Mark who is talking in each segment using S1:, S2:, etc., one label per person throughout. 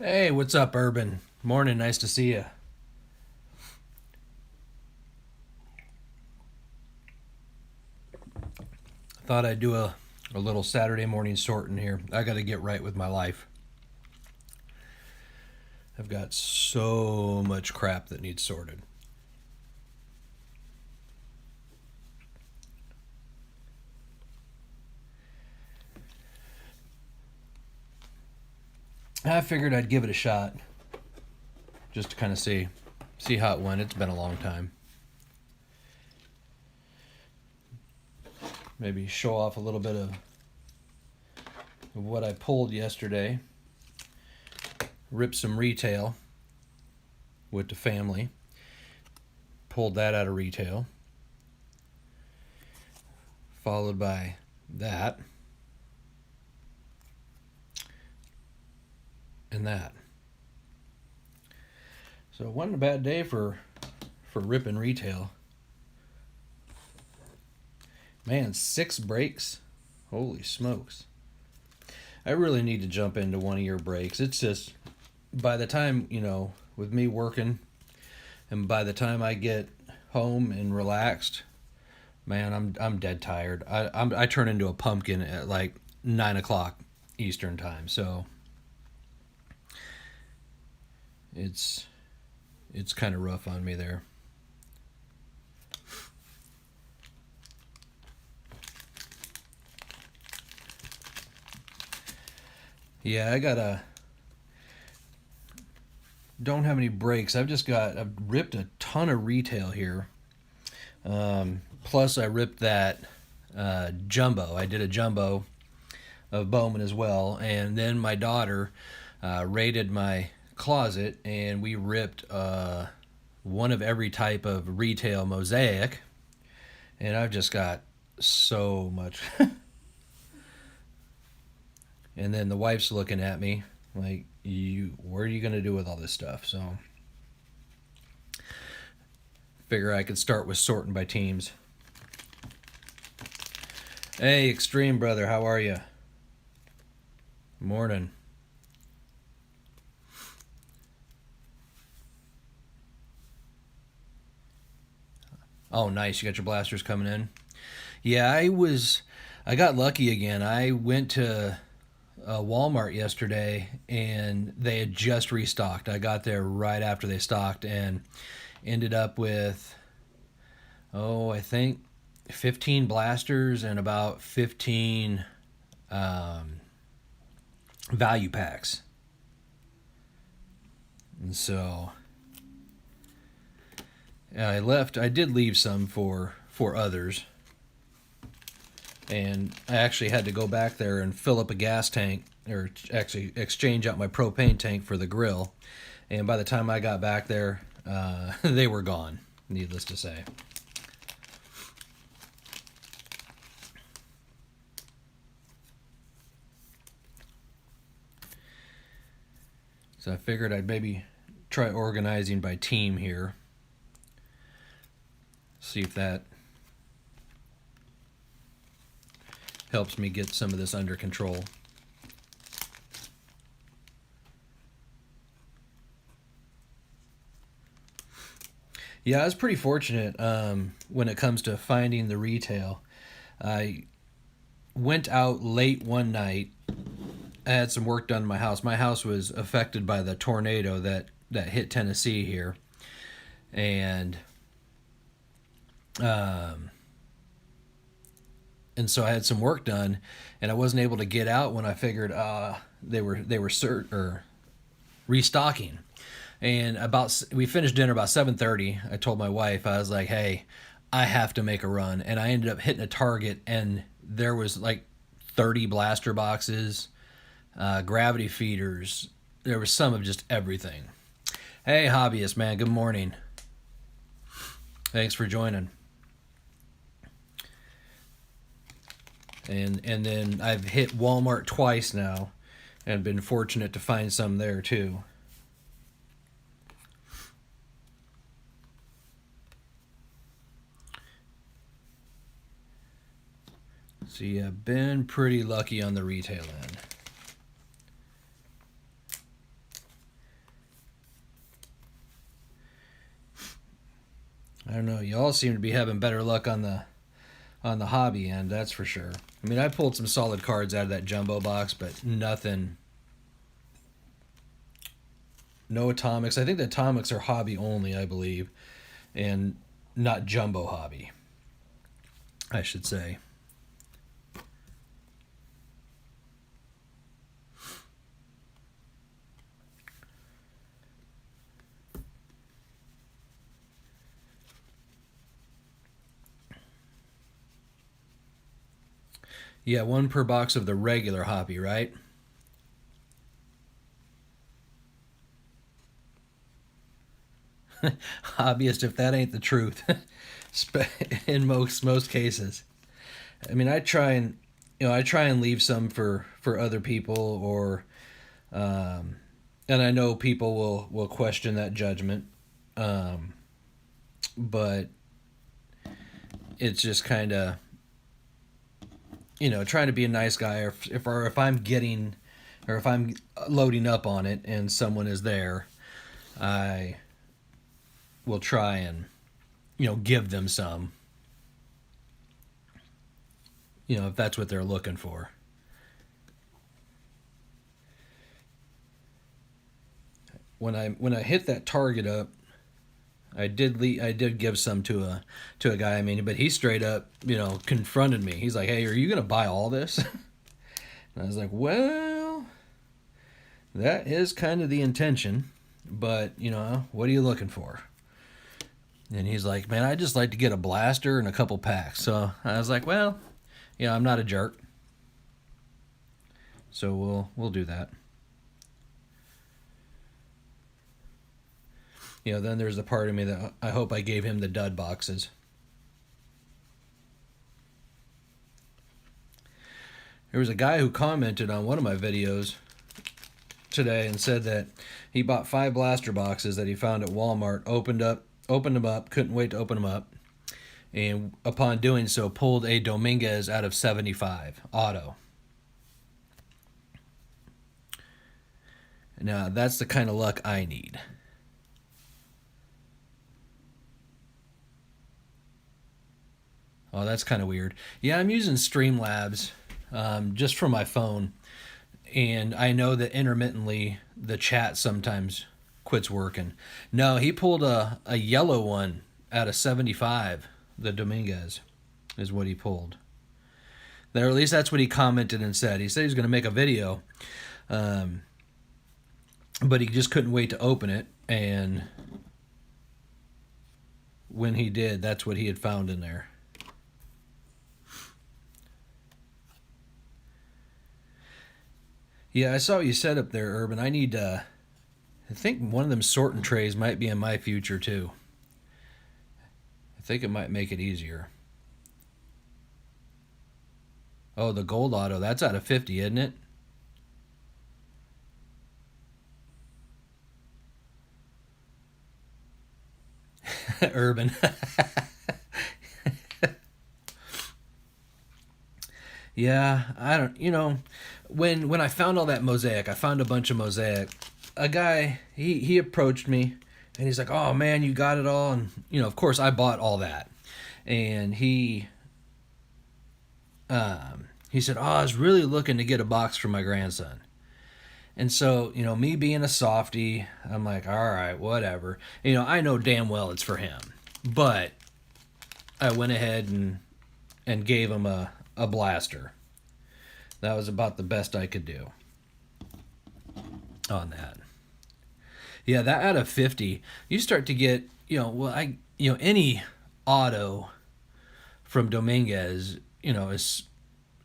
S1: Hey, what's up, Urban? Morning, nice to see you. Thought I'd do a little Saturday morning sorting here. I got to get right with my life. I've got so much crap that needs sorted. I figured I'd give it a shot just to kind of see how it went. It's been a long time. Maybe show off a little bit of what I pulled yesterday. Ripped some retail with the family. Pulled that out of retail. Followed by that and that. So it wasn't a bad day for ripping retail. Man, 6 breaks? Holy smokes. I really need to jump into one of your breaks. It's just by the time, with me working and by the time I get home and relaxed, man, I'm dead tired. I turn into a pumpkin at like 9 o'clock Eastern time. So it's it's kind of rough on me there. Yeah, I gotta don't have any breaks. I've ripped a ton of retail here. Plus I ripped that jumbo. I did a jumbo of Bowman as well, and then my daughter raided my closet, and we ripped one of every type of retail mosaic, and I've just got so much. And then the wife's looking at me like, "You, what are you gonna do with all this stuff?" So figure I could start with sorting by teams. Hey, Extreme Brother, how are you? Morning. Oh, nice. You got your blasters coming in. Yeah, I got lucky again. I went to Walmart yesterday and they had just restocked. I got there right after they stocked and ended up with, I think 15 blasters and about 15 um, value packs. And so I did leave some for others. And I actually had to go back there and fill up a gas tank, or actually exchange out my propane tank for the grill. And by the time I got back there, they were gone, needless to say. So I figured I'd maybe try organizing by team here. See if that helps me get some of this under control. Yeah, I was pretty fortunate when it comes to finding the retail. I went out late one night. I had some work done in my house. My house was affected by the tornado that hit Tennessee here, and um, and so I had some work done, and I wasn't able to get out when I figured they were restocking. And about we finished dinner about 7:30. I told my wife, I was like, "Hey, I have to make a run," and I ended up hitting a Target, and there was like 30 blaster boxes, gravity feeders. There was some of just everything. Hey, hobbyist man, good morning. Thanks for joining. And then I've hit Walmart twice now, and been fortunate to find some there too. So yeah, been pretty lucky on the retail end. I don't know. Y'all seem to be having better luck on the hobby end, that's for sure. I mean, I pulled some solid cards out of that jumbo box, but nothing. No atomics. I think the atomics are hobby only, I believe, and not jumbo hobby, I should say. Yeah, one per box of the regular hobby, right? Hobbyist, if that ain't the truth, in most cases. I mean, I try and leave some for other people, or and I know people will question that judgment, um, but it's just kind of, trying to be a nice guy. Or if I'm getting, or if I'm loading up on it and someone is there, I will try and give them some, if that's what they're looking for. When I hit that target up, I did give some to a guy. I mean, but he straight up confronted me. He's like, "Hey, are you gonna buy all this?" And I was like, "Well, that is kind of the intention, but what are you looking for?" And he's like, "Man, I just like to get a blaster and a couple packs." So I was like, "Well, I'm not a jerk, so we'll do that." Then there's the part of me that I hope I gave him the dud boxes. There was a guy who commented on one of my videos today and said that he bought 5 blaster boxes that he found at Walmart, opened them up, couldn't wait to open them up, and upon doing so, pulled a Dominguez out of 75 auto. Now, that's the kind of luck I need. Oh, that's kind of weird. Yeah, I'm using Streamlabs just from my phone, and I know that intermittently the chat sometimes quits working. No, he pulled a yellow one out of 75. The Dominguez is what he pulled. Or at least that's what he commented and said. He said he was going to make a video, but he just couldn't wait to open it, and when he did, that's what he had found in there. Yeah, I saw what you said up there, Urban. I think one of them sorting trays might be in my future, too. I think it might make it easier. Oh, the gold auto, that's out of 50, isn't it? Urban. Yeah, I don't, when I found all that mosaic, I found a bunch of mosaic. A guy, he approached me, and he's like, "Oh man, you got it all," and of course I bought all that, and he said, "Oh, I was really looking to get a box for my grandson." And so, me being a softie, I'm like, "All right, whatever." I know damn well it's for him, but I went ahead and gave him a blaster. That was about the best I could do on that. Yeah, that out of 50, you start to get, any auto from Dominguez, is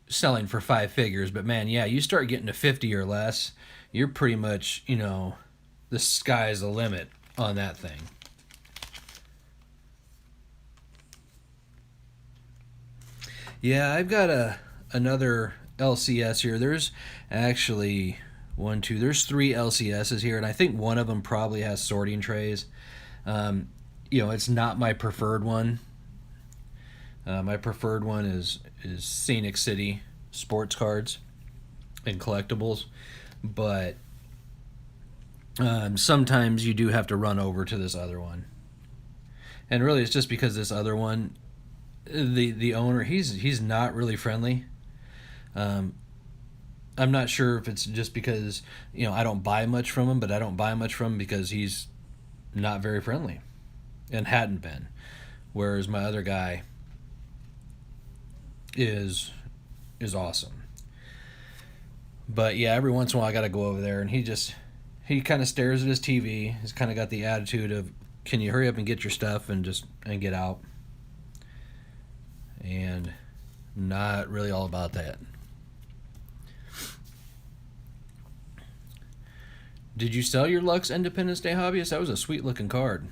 S1: selling for 5 figures. But man, yeah, you start getting to 50 or less, you're pretty much, the sky's the limit on that thing. Yeah, I've got another LCS here. There's actually there's 3 LCSs here, and I think one of them probably has sorting trays. It's not my preferred one. My preferred one is Scenic City sports cards and collectibles, but sometimes you do have to run over to this other one. And really, it's just because this other one, the owner, he's not really friendly. Um, I'm not sure if it's just because I don't buy much from him, but I don't buy much from him because he's not very friendly and hadn't been. Whereas my other guy is is awesome. But yeah, every once in a while I got to go over there, and he kind of stares at his TV. He's kind of got the attitude of, "Can you hurry up and get your stuff and get out?" And not really all about that. Did you sell your Lux Independence Day Hobbyist? That was a sweet looking card.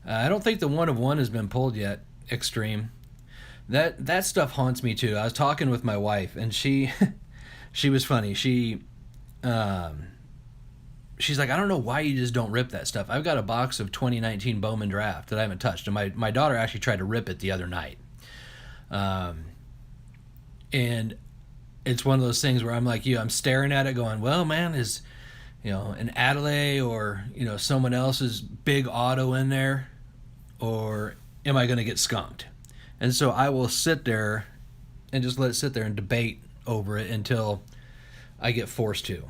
S1: I don't think the one of one has been pulled yet. Extreme. That stuff haunts me too. I was talking with my wife, and she she was funny. Um, she's like, I don't know why you just don't rip that stuff. I've got a box of 2019 Bowman Draft that I haven't touched, and my daughter actually tried to rip it the other night. Um, and it's one of those things where I'm like you. I'm staring at it, going, "Well, man, is an Adelaide or someone else's big auto in there, or am I going to get skunked?" And so I will sit there and just let it sit there and debate over it until I get forced to.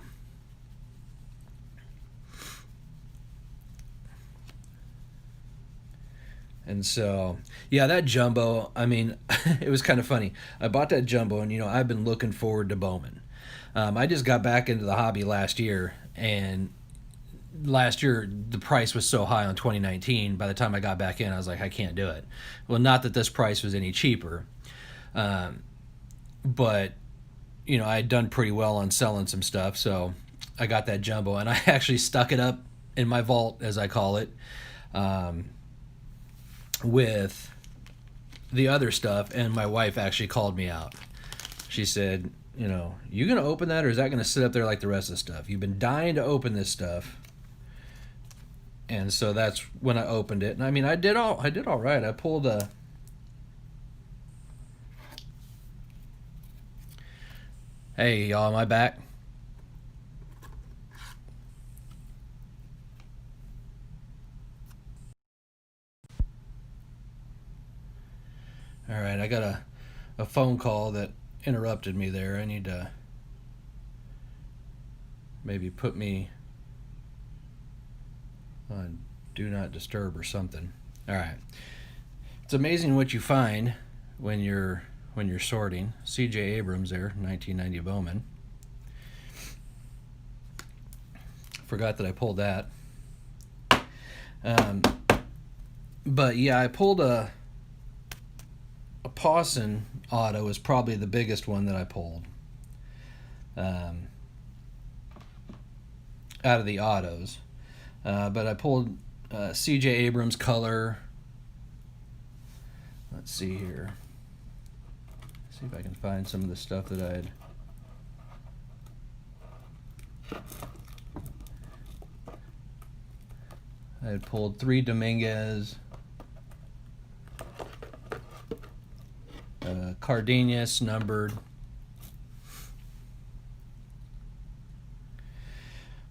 S1: And so, yeah, that jumbo, I mean, it was kind of funny. I bought that jumbo, and, I've been looking forward to Bowman. I just got back into the hobby last year, and last year the price was so high on 2019. By the time I got back in, I was like, I can't do it. Well, not that this price was any cheaper, um, but, I had done pretty well on selling some stuff, so I got that jumbo, and I actually stuck it up in my vault, as I call it. Um, with the other stuff, and my wife actually called me out. She said, "You gonna open that, or is that gonna sit up there like the rest of the stuff? You've been dying to open this stuff." And so that's when I opened it. And I mean, I did all right. I pulled a Hey, y'all, am I back? All right, I got a phone call that interrupted me there. I need to maybe put me on do not disturb or something. All right. It's amazing what you find when you're sorting. C.J. Abrams there, 1990 Bowman. Forgot that I pulled that. Um, but yeah, I pulled a Pawson auto is probably the biggest one that I pulled. Um, Out of the autos. But I pulled C.J. Abrams color. Let's see here. See if I can find some of the stuff that I had pulled 3 Dominguez, Cardenas numbered,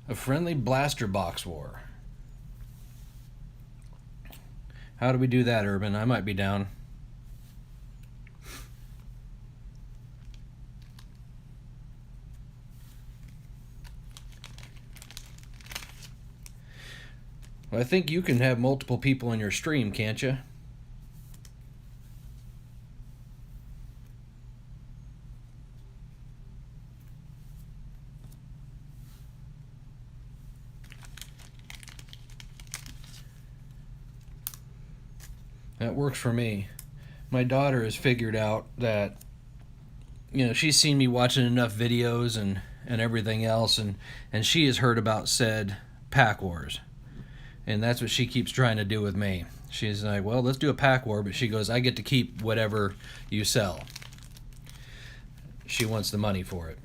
S1: a friendly blaster box war. How do we do that, Urban? I might be down. Well, I think you can have multiple people in your stream, can't you? That works for me. My daughter has figured out that, she's seen me watching enough videos and everything else, and she has heard about said pack wars. And that's what she keeps trying to do with me. She's like, well, let's do a pack war, but she goes, I get to keep whatever you sell. She wants the money for it.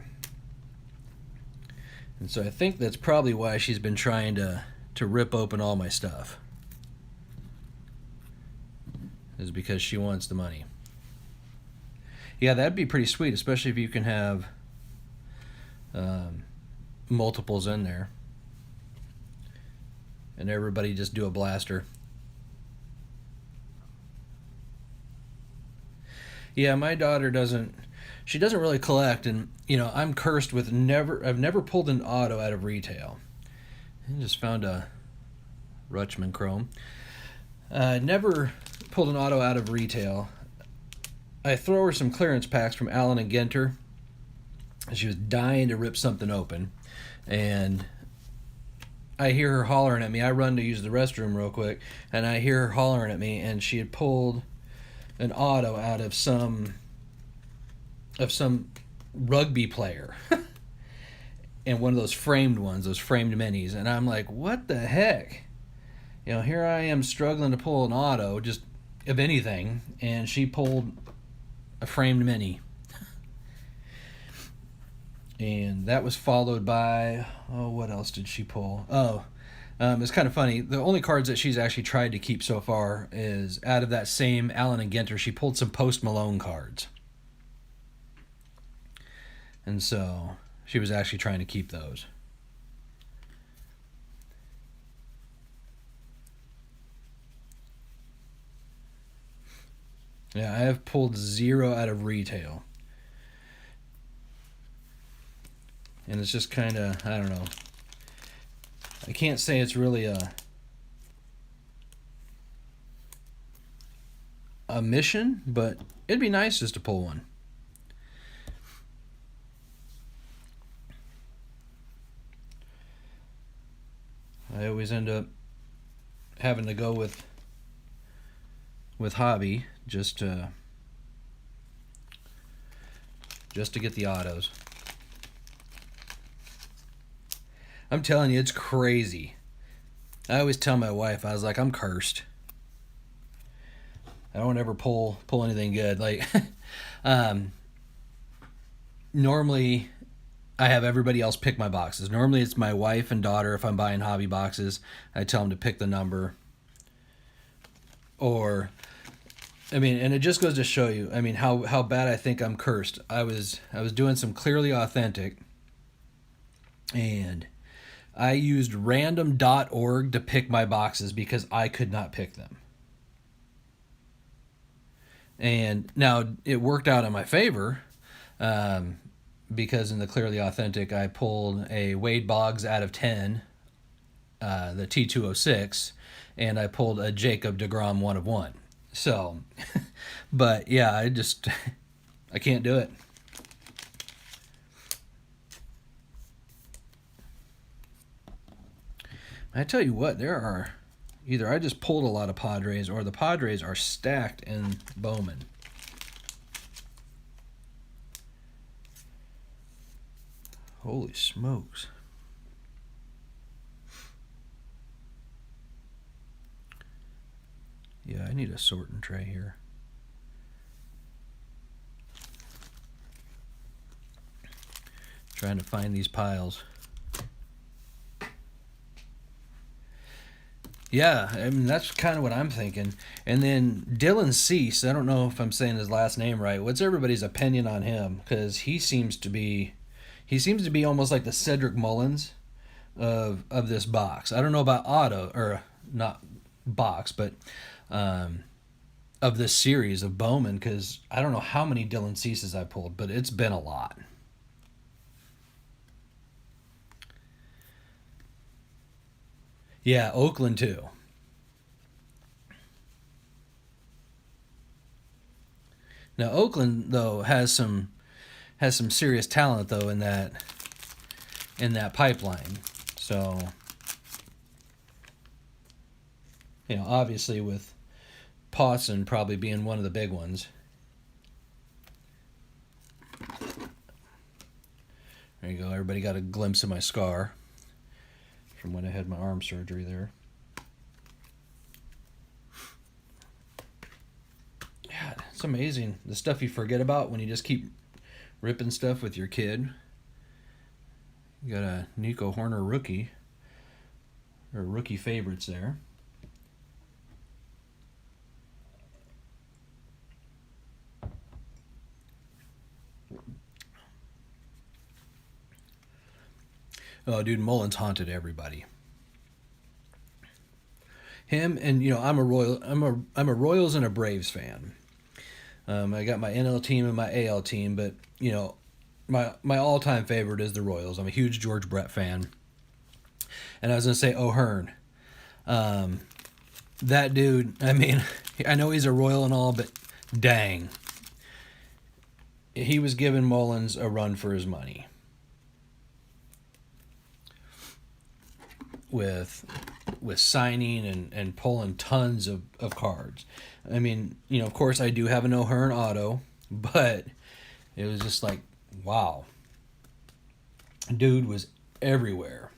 S1: And so I think that's probably why she's been trying to rip open all my stuff. Is because she wants the money. Yeah, that'd be pretty sweet, especially if you can have multiples in there, and everybody just do a blaster. Yeah, my daughter doesn't. She doesn't really collect, and I'm cursed with never. I've never pulled an auto out of retail. I just found a Rutschman Chrome. Never pulled an auto out of retail. I throw her some clearance packs from Allen and Ginter. She was dying to rip something open, and I hear her hollering at me. I run to use the restroom real quick, and I hear her hollering at me, and she had pulled an auto out of some rugby player. And one of those framed ones, those framed minis, and I'm like, what the heck? Here I am struggling to pull an auto, just of anything, and she pulled a framed mini. And that was followed by, what else did she pull? It's kind of funny. The only cards that she's actually tried to keep so far is out of that same Allen and Ginter. She pulled some Post Malone cards. And so she was actually trying to keep those. Yeah, I have pulled 0 out of retail. And it's just kind of, I don't know. I can't say it's really a mission, but it'd be nice just to pull one. I always end up having to go with hobby just to get the autos. I'm telling you, it's crazy. I always tell my wife, I was like, I'm cursed. I don't ever pull anything good. Like, normally I have everybody else pick my boxes. Normally it's my wife and daughter. If I'm buying hobby boxes, I tell them to pick the number. Or, and it just goes to show you, how bad I think I'm cursed. I was doing some Clearly Authentic, and I used random.org to pick my boxes because I could not pick them. And now it worked out in my favor, because in the Clearly Authentic I pulled a Wade Boggs out of 10, the T206, and I pulled a Jacob deGrom 1 of 1. So, but yeah, I can't do it. I tell you what, there are either I just pulled a lot of Padres or the Padres are stacked in Bowman. Holy smokes. Yeah, I need a sorting tray here. Trying to find these piles. Yeah, that's kind of what I'm thinking. And then Dylan Cease, I don't know if I'm saying his last name right. What's everybody's opinion on him? Because he seems to be almost like the Cedric Mullins of this box. I don't know about auto, or not box, but of this series of Bowman, because I don't know how many Dylan Ceases I pulled, but it's been a lot. Yeah, Oakland too. Now Oakland though has some serious talent though in that pipeline. So obviously with Pawson probably being one of the big ones. There you go. Everybody got a glimpse of my scar from when I had my arm surgery there. God, it's amazing the stuff you forget about when you just keep ripping stuff with your kid. You got a Nico Horner rookie, or rookie favorites there. Oh, dude, Mullins haunted everybody. Him and I'm a Royals and a Braves fan. I got my NL team and my AL team, but my all time favorite is the Royals. I'm a huge George Brett fan, and I was gonna say O'Hearn. That dude. I mean, I know he's a Royal and all, but dang, he was giving Mullins a run for his money with signing and pulling tons of cards. I mean, of course I do have an O'Hearn auto, but it was just like, wow. Dude was everywhere.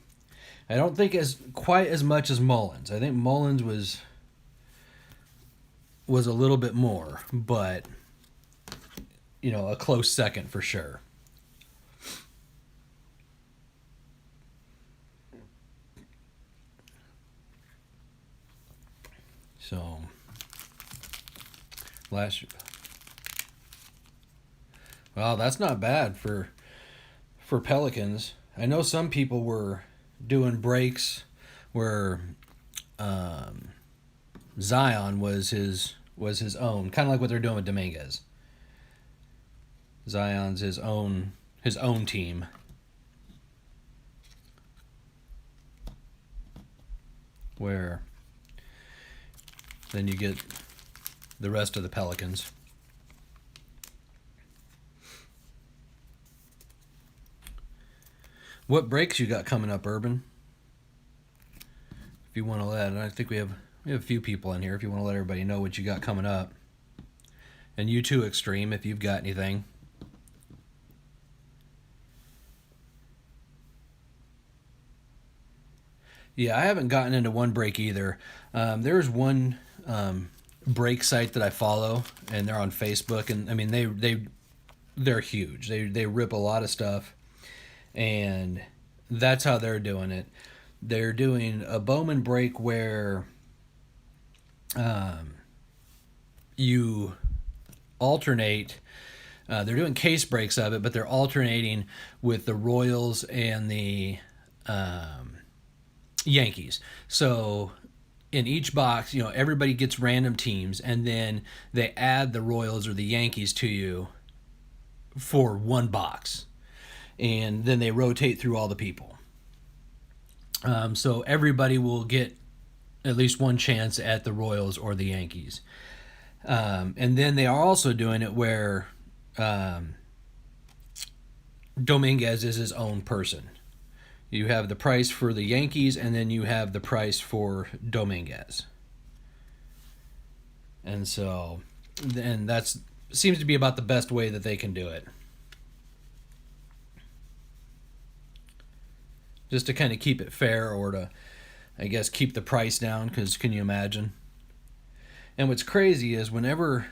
S1: I don't think as quite as much as Mullins. I think Mullins was a little bit more, but a close second for sure. So last year, well, that's not bad for Pelicans. I know some people were doing breaks where Zion was his own, kind of like what they're doing with Dominguez. Zion's his own team. Where then you get the rest of the Pelicans. What breaks you got coming up, Urban? If you want to let, I think we have a few people in here. If you want to let everybody know what you got coming up, and you too, Extreme, if you've got anything. Yeah, I haven't gotten into one break either. There's one break site that I follow, and they're on Facebook, and I mean they're huge. They rip a lot of stuff, and that's how they're doing it. They're doing a Bowman break where you alternate. They're doing case breaks of it, but they're alternating with the Royals and the Yankees. So in each box, everybody gets random teams, and then they add the Royals or the Yankees to you for one box, and then they rotate through all the people. So everybody will get at least one chance at the Royals or the Yankees. And then they are also doing it where Dominguez is his own person. You have the price for the Yankees, and then you have the price for Dominguez. And so, and that's seems to be about the best way that they can do it. Just to kind of keep it fair, or to, I guess, keep the price down, because can you imagine? And what's crazy is whenever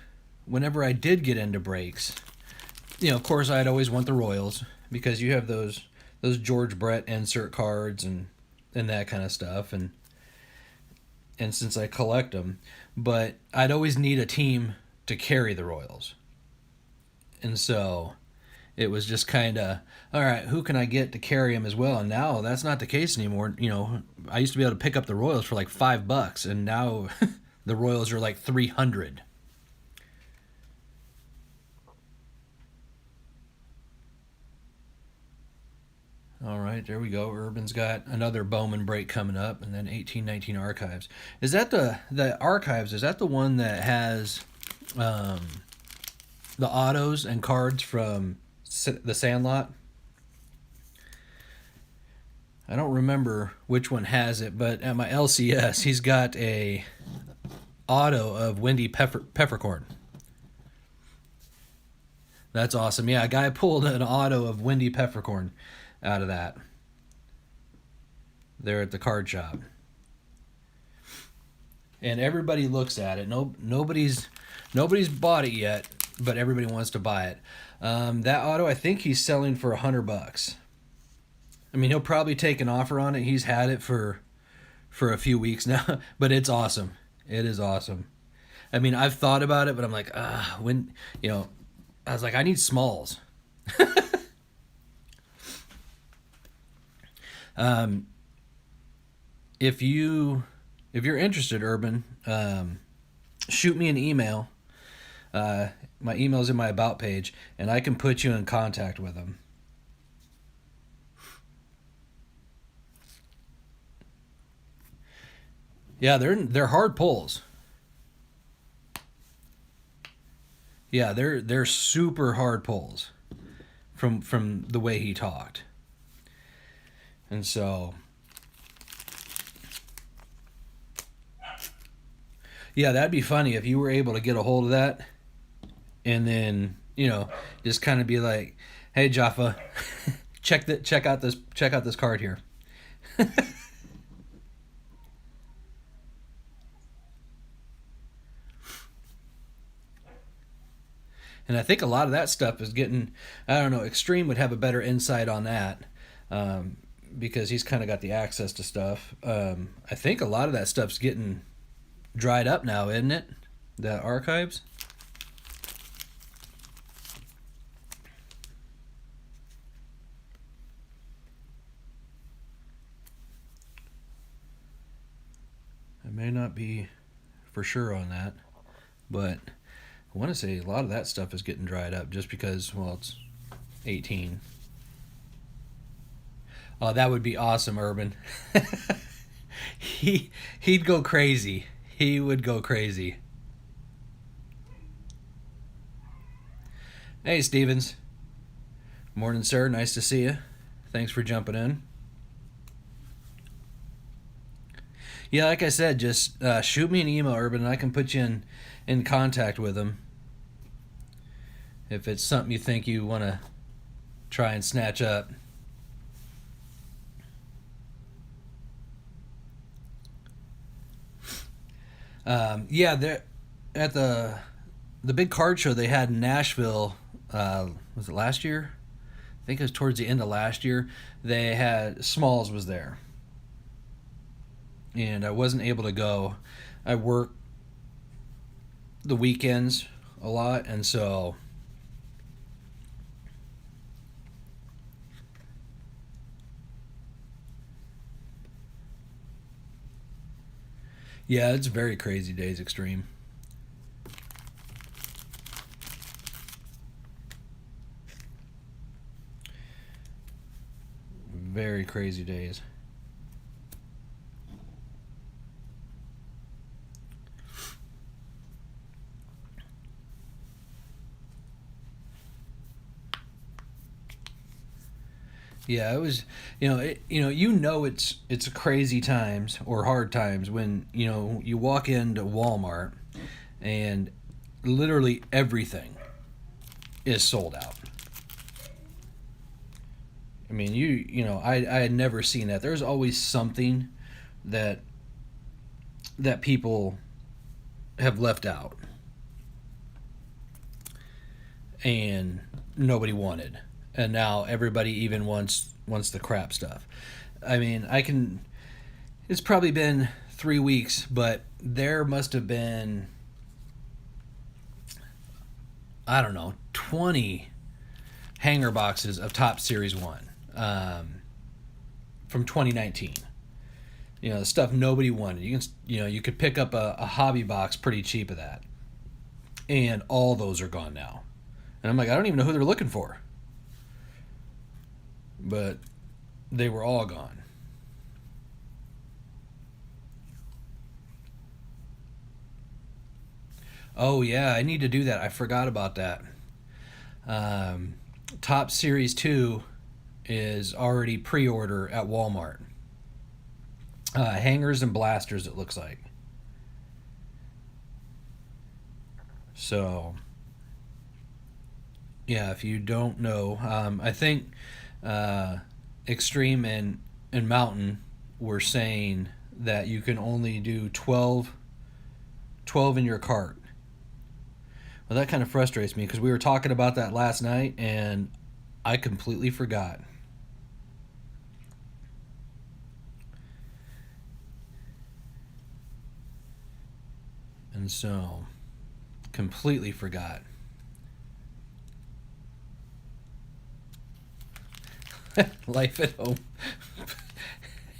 S1: I did get into breaks, of course I'd always want the Royals, because you have those George Brett insert cards and that kind of stuff, and since I collect them, but I'd always need a team to carry the Royals. And so it was just kind of, all right, who can I get to carry them as well? And now that's not the case anymore. I used to be able to pick up the Royals for like $5, and now the Royals are like $300. All right, there we go. Urban's got another Bowman break coming up, and then 1819 Archives. Is that the Archives? Is that the one that has the autos and cards from the Sandlot? I don't remember which one has it, but at my LCS, he's got a auto of Wendy Peppercorn. That's awesome. Yeah, a guy pulled an auto of Wendy Peppercorn out of that. They're at the card shop, and everybody looks at it. Nobody's bought it yet, but everybody wants to buy it. That auto, I think he's selling for $100. I mean, he'll probably take an offer on it. He's had it for a few weeks now, but it's awesome. It is awesome. I mean, I've thought about it, but I'm like, I was like, I need smalls. Um, if you're interested, Urban, shoot me an email. My email's in my about page, and I can put you in contact with them. Yeah, they're hard pulls. Yeah, they're super hard pulls from the way he talked. And so, yeah, that'd be funny if you were able to get a hold of that and then, just kind of be like, "Hey Jaffa, check out this card here." And I think a lot of that stuff is getting, I don't know, Extreme would have a better insight on that, um, because he's kind of got the access to stuff. I think a lot of that stuff's getting dried up now, isn't it? The archives. I may not be for sure on that, but I want to say a lot of that stuff is getting dried up just because, well, it's 18. Oh, that would be awesome, Urban. He'd go crazy. He would go crazy. Hey, Stevens. Morning, sir. Nice to see you. Thanks for jumping in. Yeah, like I said, just shoot me an email, Urban, and I can put you in contact with him if it's something you think you want to try and snatch up. Yeah, they're at the big card show they had in Nashville. Was it last year? I think it was towards the end of last year. They had Smalls was there, and I wasn't able to go. I work the weekends a lot, and so yeah, it's very crazy days, Extreme. Very crazy days. Yeah, it was, it's crazy times or hard times when you walk into Walmart and literally everything is sold out. I mean, I had never seen that. There's always something that people have left out and nobody wanted, and now everybody even wants the crap stuff. I mean, I can. It's probably been 3 weeks, but there must have been, I don't know, 20 hanger boxes of Top Series 1, from 2019. The stuff nobody wanted. You could pick up a hobby box pretty cheap of that, and all those are gone now. And I'm like, I don't even know who they're looking for, but they were all gone. Oh yeah, I need to do that. I forgot about that. Um, Top Series 2 is already pre-order at Walmart. Hangers and blasters, it looks like. So, yeah, if you don't know, I think uh, Extreme and Mountain were saying that you can only do 12 in your cart. Well, that kind of frustrates me because we were talking about that last night and I completely forgot. And so, completely forgot. Life at home.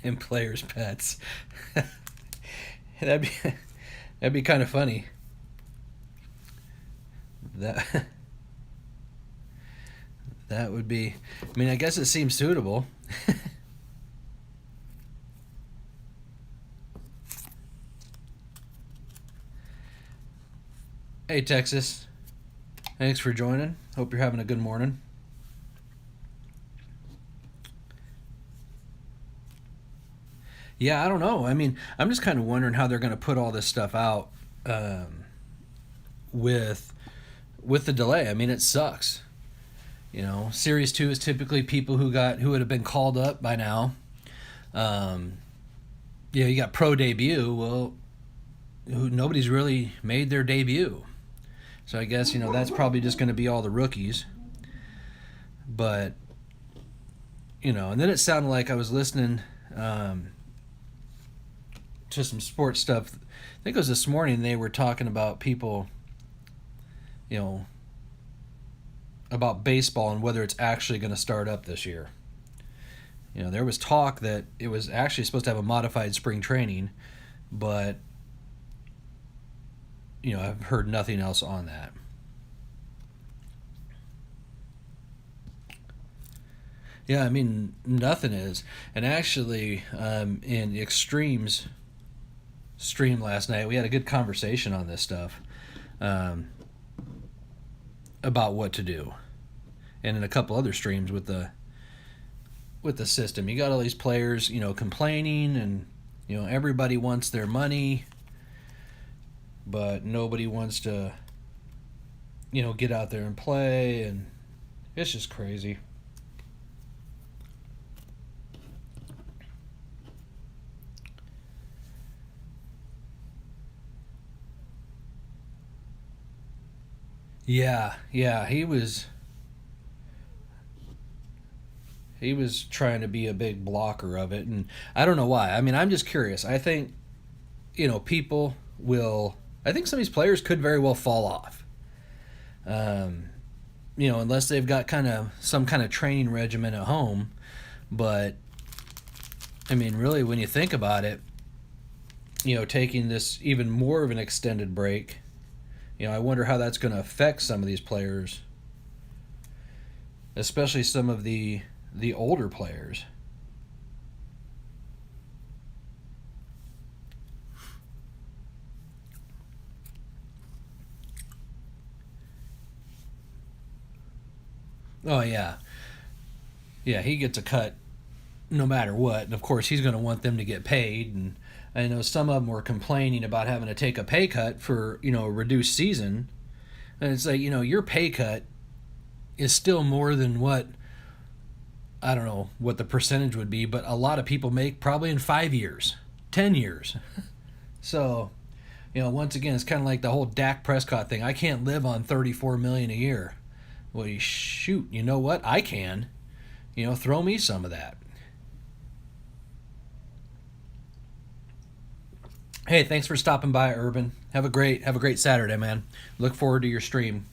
S1: and players' pets. that'd be that'd be kind of funny. That that would be. I mean, I guess it seems suitable. Hey, Texas. Thanks for joining. Hope you're having a good morning. Yeah, I don't know. I mean, I'm just kind of wondering how they're going to put all this stuff out um, with the delay. I mean, it sucks. Series 2 is typically people who would have been called up by now. Um, you got pro debut. Well, nobody's really made their debut. So I guess, that's probably just going to be all the rookies. But, and then it sounded like I was listening to some sports stuff. I think it was this morning they were talking about people, about baseball and whether it's actually going to start up this year. There was talk that it was actually supposed to have a modified spring training, but I've heard nothing else on that. Yeah, I mean, nothing is. And actually, in Extreme's stream last night, we had a good conversation on this stuff um, about what to do. And in a couple other streams with the system, you got all these players, complaining, and everybody wants their money, but nobody wants to, get out there and play, and it's just crazy. Yeah, he was trying to be a big blocker of it, and I don't know why. I mean, I'm just curious. I think, people will. I think some of these players could very well fall off. Um, unless they've got some kind of training regimen at home. But I mean, really, when you think about it, taking this even more of an extended break, I wonder how that's going to affect some of these players, especially some of the older players. Oh yeah, he gets a cut no matter what, and of course he's going to want them to get paid. And I know some of them were complaining about having to take a pay cut for a reduced season, and it's like your pay cut is still more than what, I don't know what the percentage would be, but a lot of people make probably in 5 years, 10 years. So, once again, it's kind of like the whole Dak Prescott thing. I can't live on $34 million a year. Well, shoot, you know what? I can. Throw me some of that. Hey, thanks for stopping by, Urban. Have a great Saturday, man. Look forward to your stream.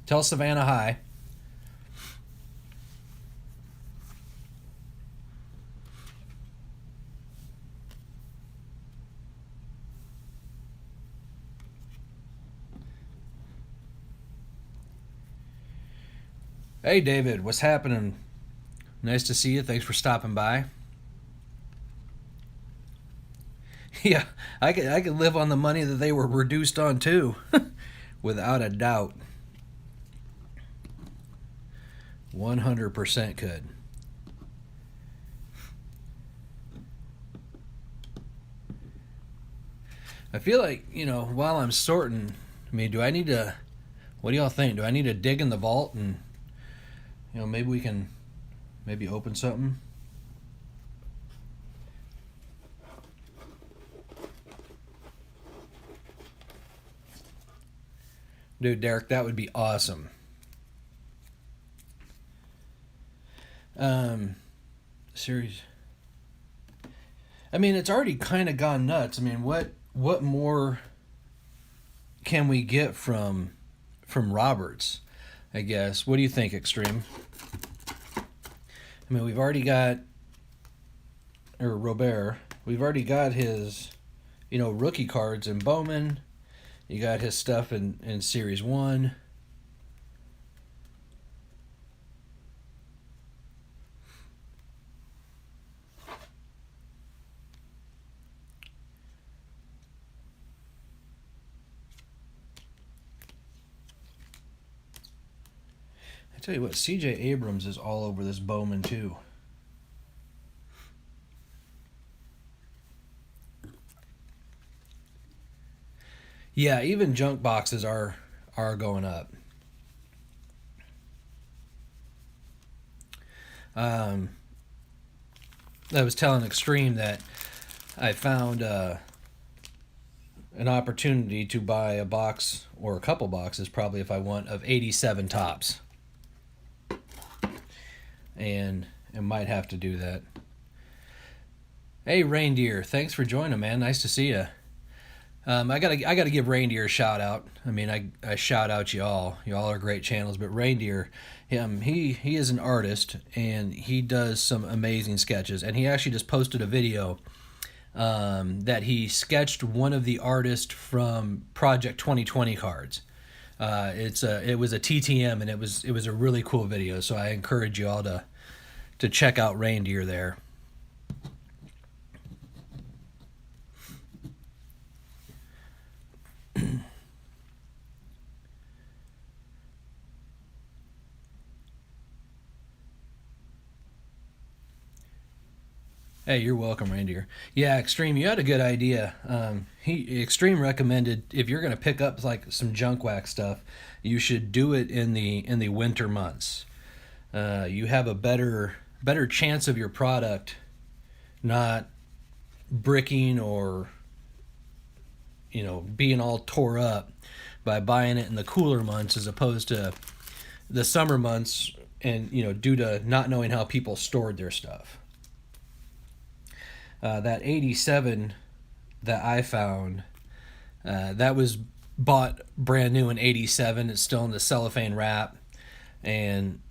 S1: Tell Savannah hi. Hey, David, what's happening? Nice to see you. Thanks for stopping by. Yeah, I could live on the money that they were reduced on too, without a doubt. 100% could. I feel like, while I'm sorting, I mean, do I need to, what do y'all think? Do I need to dig in the vault and, maybe we can open something? Dude, Derek, that would be awesome. Um, Series. I mean, it's already kind of gone nuts. I mean, what more can we get from Roberts? I guess. What do you think, Extreme? I mean, we've already got, or Robert, we've already got his, rookie cards in Bowman. You got his stuff in Series 1. I tell you what, C.J. Abrams is all over this Bowman too. Yeah, even junk boxes are going up. Um, I was telling Extreme that I found an opportunity to buy a box or a couple boxes, probably if I want, of 87 tops, and I might have to do that. Hey, Reindeer, thanks for joining, man. Nice to see you. I gotta give Reindeer a shout out. I mean, I shout out y'all. Y'all are great channels, but Reindeer, he is an artist and he does some amazing sketches. And he actually just posted a video that he sketched one of the artists from Project 2020 cards. It was a TTM and it was a really cool video. So I encourage you all to check out Reindeer there. Hey, you're welcome, Reindeer. Yeah, Extreme, you had a good idea. Extreme recommended if you're gonna pick up like some junk wax stuff, you should do it in the winter months. You have a better chance of your product not bricking or being all tore up by buying it in the cooler months as opposed to the summer months, and due to not knowing how people stored their stuff. That 87 that I found, that was bought brand new in 87. It's still in the cellophane wrap and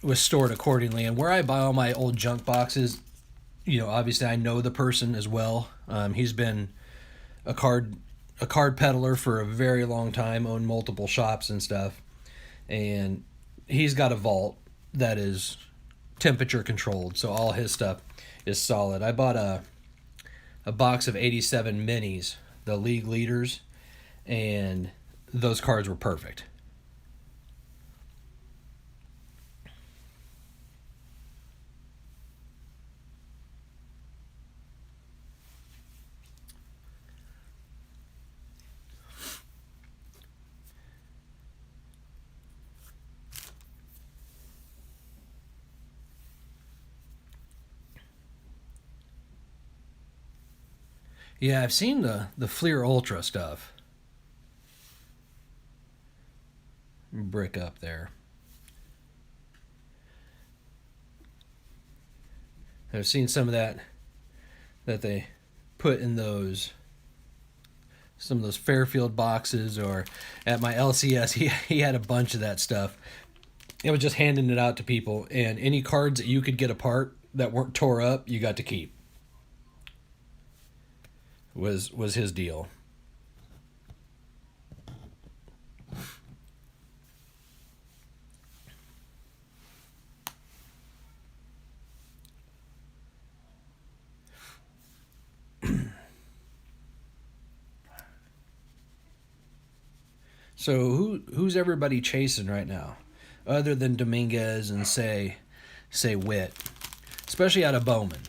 S1: was stored accordingly. And where I buy all my old junk boxes, obviously I know the person as well. He's been a card peddler for a very long time, owned multiple shops and stuff. And he's got a vault that is temperature controlled, so all his stuff is solid. I bought a box of 87 minis, the league leaders, and those cards were perfect. Yeah, I've seen the Fleer Ultra stuff. Brick up there. I've seen some of that they put in some of those Fairfield boxes, or at my LCS he had a bunch of that stuff. It was just handing it out to people, and any cards that you could get apart that weren't tore up, you got to keep. Was his deal. So who's everybody chasing right now, other than Dominguez and say Witt, especially out of Bowman?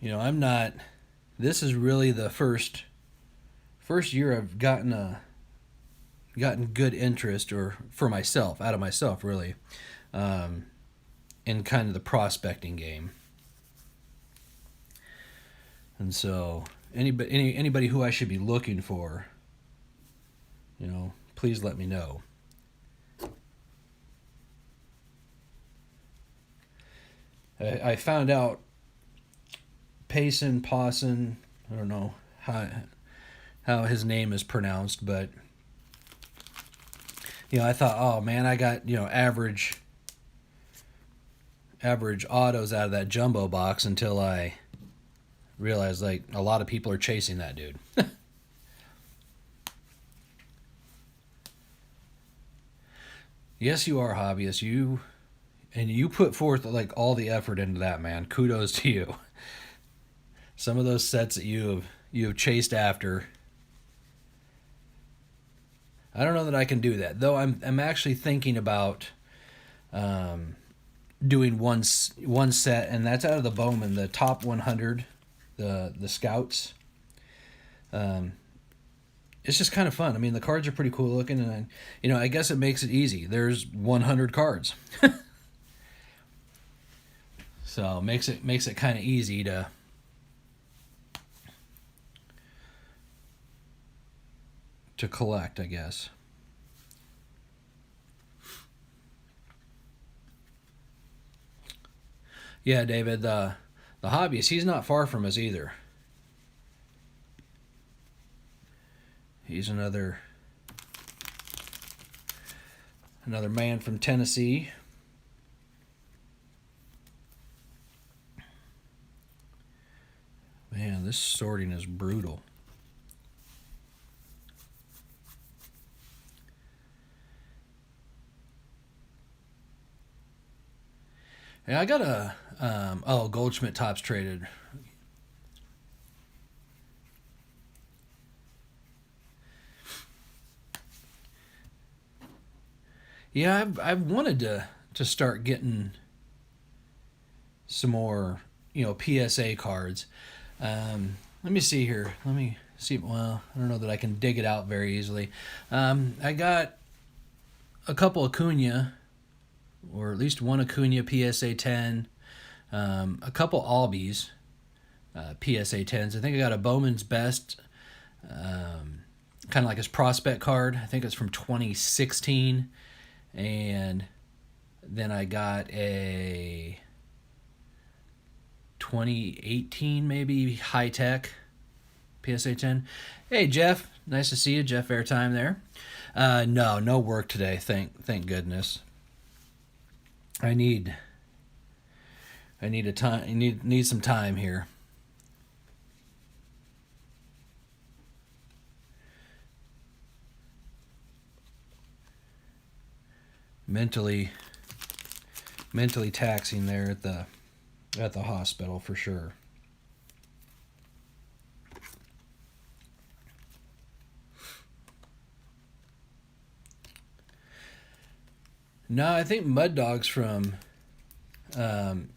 S1: I'm not. This is really the first year I've gotten good interest, or for myself, out of myself really, in kind of the prospecting game. And so anybody who I should be looking for, please let me know. I found out Pawson, I don't know how his name is pronounced, but I thought, oh man, I got average autos out of that jumbo box until I realized like a lot of people are chasing that dude. Yes, you are, hobbyist. You put forth like all the effort into that, man. Kudos to you. Some of those sets that you have chased after. I don't know that I can do that though. I'm actually thinking about doing one set, and that's out of the Bowman, the top 100, the Scouts. Um, it's just kind of fun. I mean, the cards are pretty cool looking, and I guess it makes it easy. There's 100 cards, so makes it kind of easy to collect, I guess. Yeah, David, the hobbyist, he's not far from us either. He's another man from Tennessee. Man, this sorting is brutal. Yeah, I got a Goldschmidt Tops traded. Yeah, I've wanted to start getting some more PSA cards. Let me see here. Let me see. Well, I don't know that I can dig it out very easily. I got a couple Acuna, or at least one Acuna PSA 10, a couple Albies PSA 10s. I think I got a Bowman's Best, kind of like his prospect card. I think it's from 2016. And then I got a 2018 maybe high tech PSA 10. Hey Jeff, nice to see you, Jeff Airtime there. No work today. Thank goodness. I need a time. I need some time here. Mentally taxing there at the hospital for sure. No, I think Mud Dog's from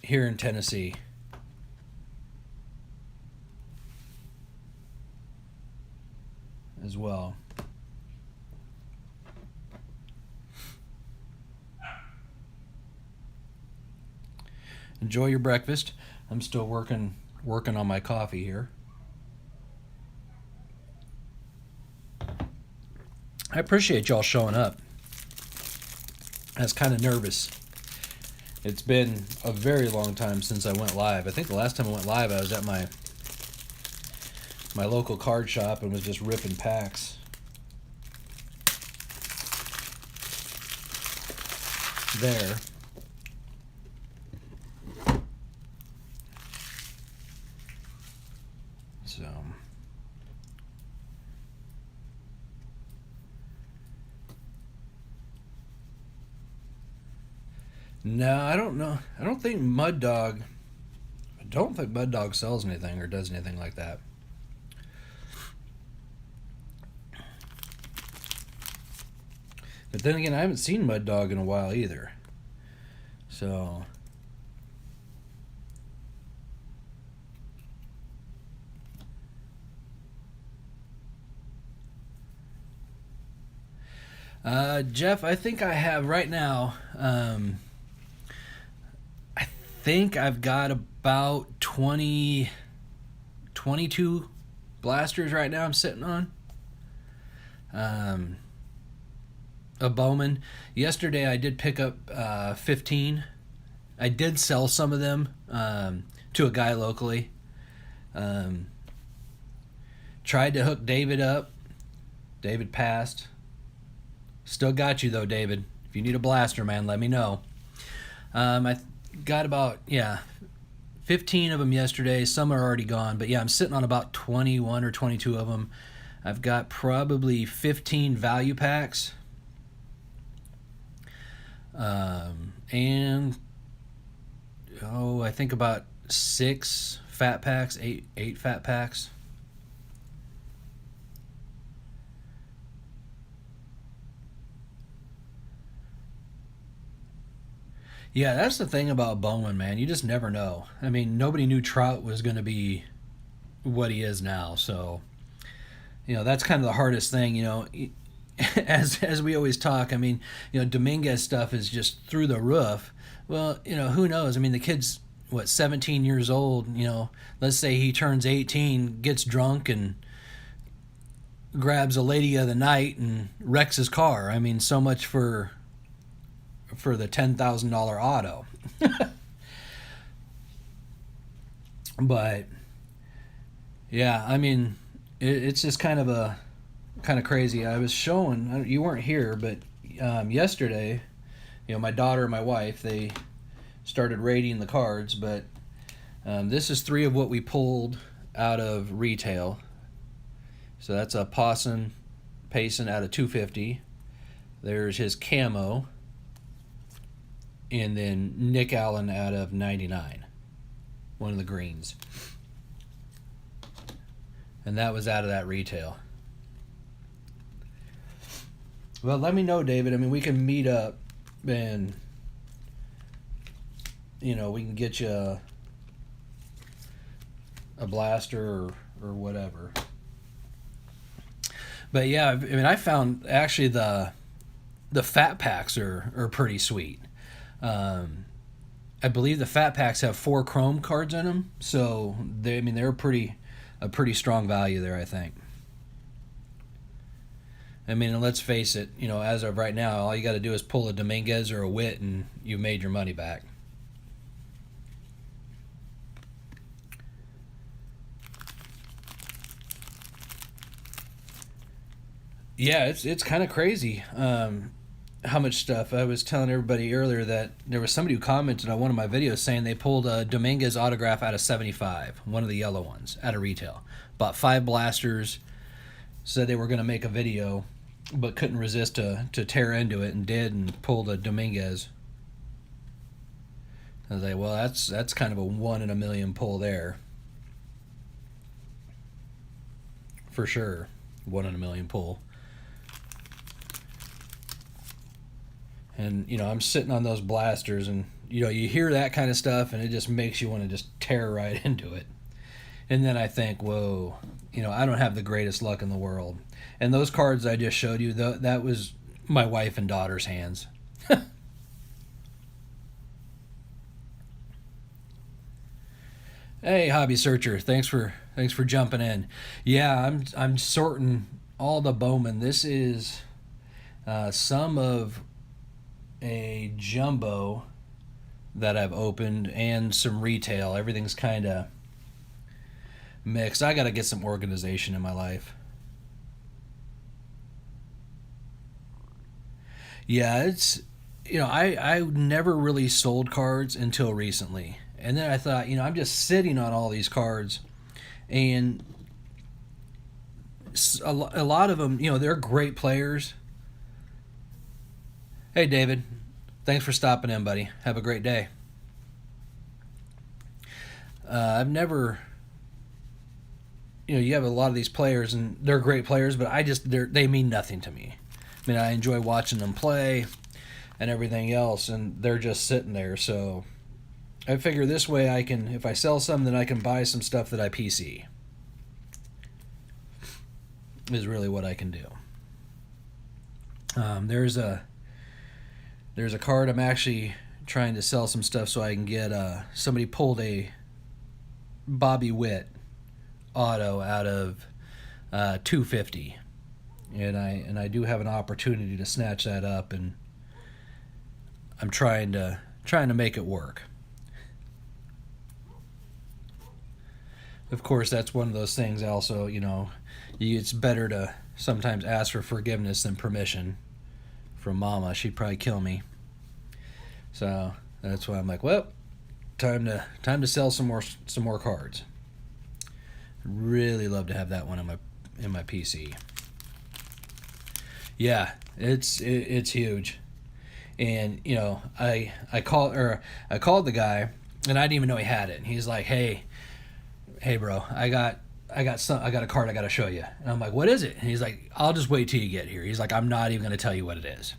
S1: here in Tennessee. As well. Enjoy your breakfast. I'm still working on my coffee here. I appreciate y'all showing up. I was kind of nervous. It's been a very long time since I went live. I think the last time I went live, I was at my local card shop and was just ripping packs. There. So. No, I don't know. I don't think Mud Dog sells anything or does anything like that. But then again, I haven't seen Mud Dog in a while either. So. Jeff, I think I have right now. I think I've got about 22 blasters right now I'm sitting on. A Bowman. Yesterday I did pick up 15. I did sell some of them to a guy locally. Tried to hook David up. David passed. Still got you though, David. If you need a blaster, man, let me know. I got about 15 of them yesterday. Some are already gone, but yeah, I'm sitting on about 21 or 22 of them. I've got probably 15 value packs, and I think about 6 fat packs, eight fat packs. Yeah, that's the thing about Bowman, man. You just never know. I mean, nobody knew Trout was going to be what he is now. So, that's kind of the hardest thing. As we always talk. I mean, Dominguez stuff is just through the roof. Well, who knows? I mean, the kid's 17 years old. Let's say he turns 18, gets drunk, and grabs a lady of the night and wrecks his car. I mean, so much for the $10,000 auto. But yeah, I mean, it's just kind of crazy. I was showing, you weren't here, but yesterday, my daughter and my wife, they started rating the cards. But this is 3 of what we pulled out of retail. So that's a Payson out of 250. There's his camo, and then Nick Allen out of 99, one of the greens. And that was out of that retail. Well, let me know, David. I mean, we can meet up and, we can get you a blaster or whatever. But yeah, I mean, I found actually the fat packs are pretty sweet. I believe the fat packs have 4 chrome cards in them, so they're a pretty strong value there, I think. I mean, and let's face it, as of right now, all you got to do is pull a Dominguez or a Witt, and you've made your money back. Yeah, it's kind of crazy. How much stuff. I was telling everybody earlier that there was somebody who commented on one of my videos saying they pulled a Dominguez autograph out of 75, one of the yellow ones, out of retail. Bought 5 blasters, said they were going to make a video, but couldn't resist to tear into it, and did, and pulled a Dominguez. I was like, well, that's kind of a 1 in a million pull there. For sure. 1 in a million pull. And, I'm sitting on those blasters, and, you hear that kind of stuff, and it just makes you want to just tear right into it. And then I think, whoa, I don't have the greatest luck in the world. And those cards I just showed you, that was my wife and daughter's hands. Hey, Hobby Searcher, thanks for jumping in. Yeah, I'm sorting all the Bowman. This is some of a jumbo that I've opened and some retail. Everything's kind of mixed. I got to get some organization in my life. Yeah, it's I never really sold cards until recently. And then I thought, I'm just sitting on all these cards, and a lot of them, they're great players. Hey, David. Thanks for stopping in, buddy. Have a great day. I've never... you have a lot of these players, and they're great players, but they mean nothing to me. I mean, I enjoy watching them play and everything else, and they're just sitting there. So I figure this way I can, if I sell some, then I can buy some stuff that I PC. Is really what I can do. There's a card I'm actually trying to sell some stuff so I can get. Somebody pulled a Bobby Witt auto out of 250, and I do have an opportunity to snatch that up, and I'm trying to make it work. Of course, that's one of those things. Also, it's better to sometimes ask for forgiveness than permission. from Mama. She'd probably kill me. So that's why I'm like, well, time to sell some more cards. Really love to have that one in my PC. Yeah, it's huge. And I called the guy, and I didn't even know he had it. And he's like, hey bro, I got a card I got to show you. And I'm like, what is it? And he's like, I'll just wait till you get here. He's like, I'm not even going to tell you what it is.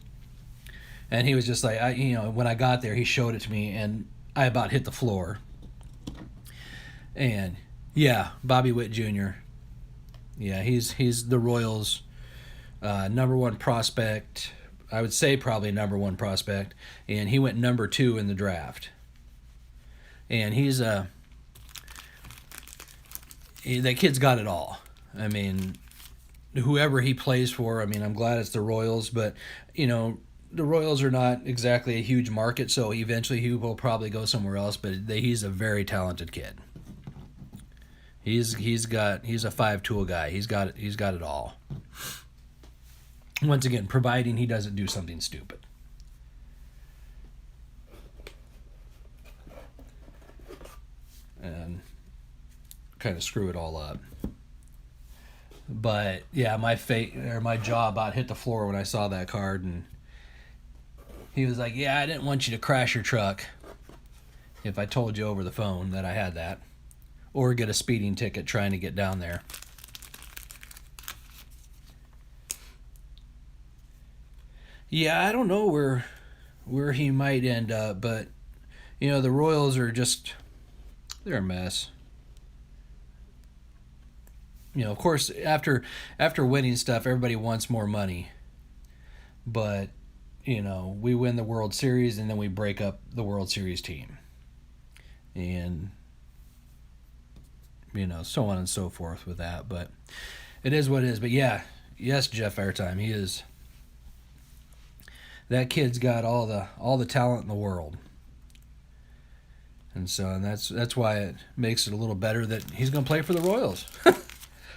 S1: And he was just like, when I got there, he showed it to me, and I about hit the floor. And yeah, Bobby Witt Jr. Yeah, he's the Royals' number one prospect. I would say probably number one prospect, and he went number 2 in the draft. And that kid's got it all. I mean, whoever he plays for, I mean, I'm glad it's the Royals, but the Royals are not exactly a huge market, so eventually he will probably go somewhere else. But he's a very talented kid. He's a 5-tool guy. He's got it all. Once again, providing he doesn't do something stupid. And kind of screw it all up. But yeah, my jaw about hit the floor when I saw that card, and he was like, yeah, I didn't want you to crash your truck if I told you over the phone that I had that, or get a speeding ticket trying to get down there. Yeah, I don't know where he might end up, but the Royals are they're a mess. Of course, after winning stuff, everybody wants more money. But we win the World Series, and then we break up the World Series team. And, so on and so forth with that. But it is what it is. But yeah, yes, Jeff Airtime, he is. That kid's got all the talent in the world. And that's why it makes it a little better that he's going to play for the Royals.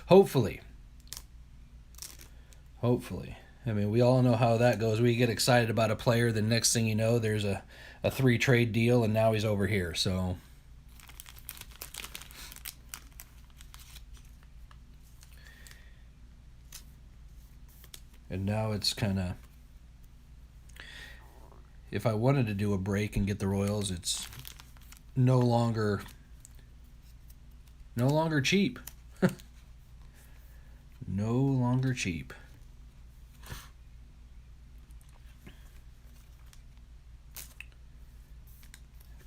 S1: Hopefully. I mean, we all know how that goes. We get excited about a player, the next thing you know, there's a 3-trade deal, and now he's over here. So, and now it's kind of, if I wanted to do a break and get the Royals, it's no longer cheap. No longer cheap.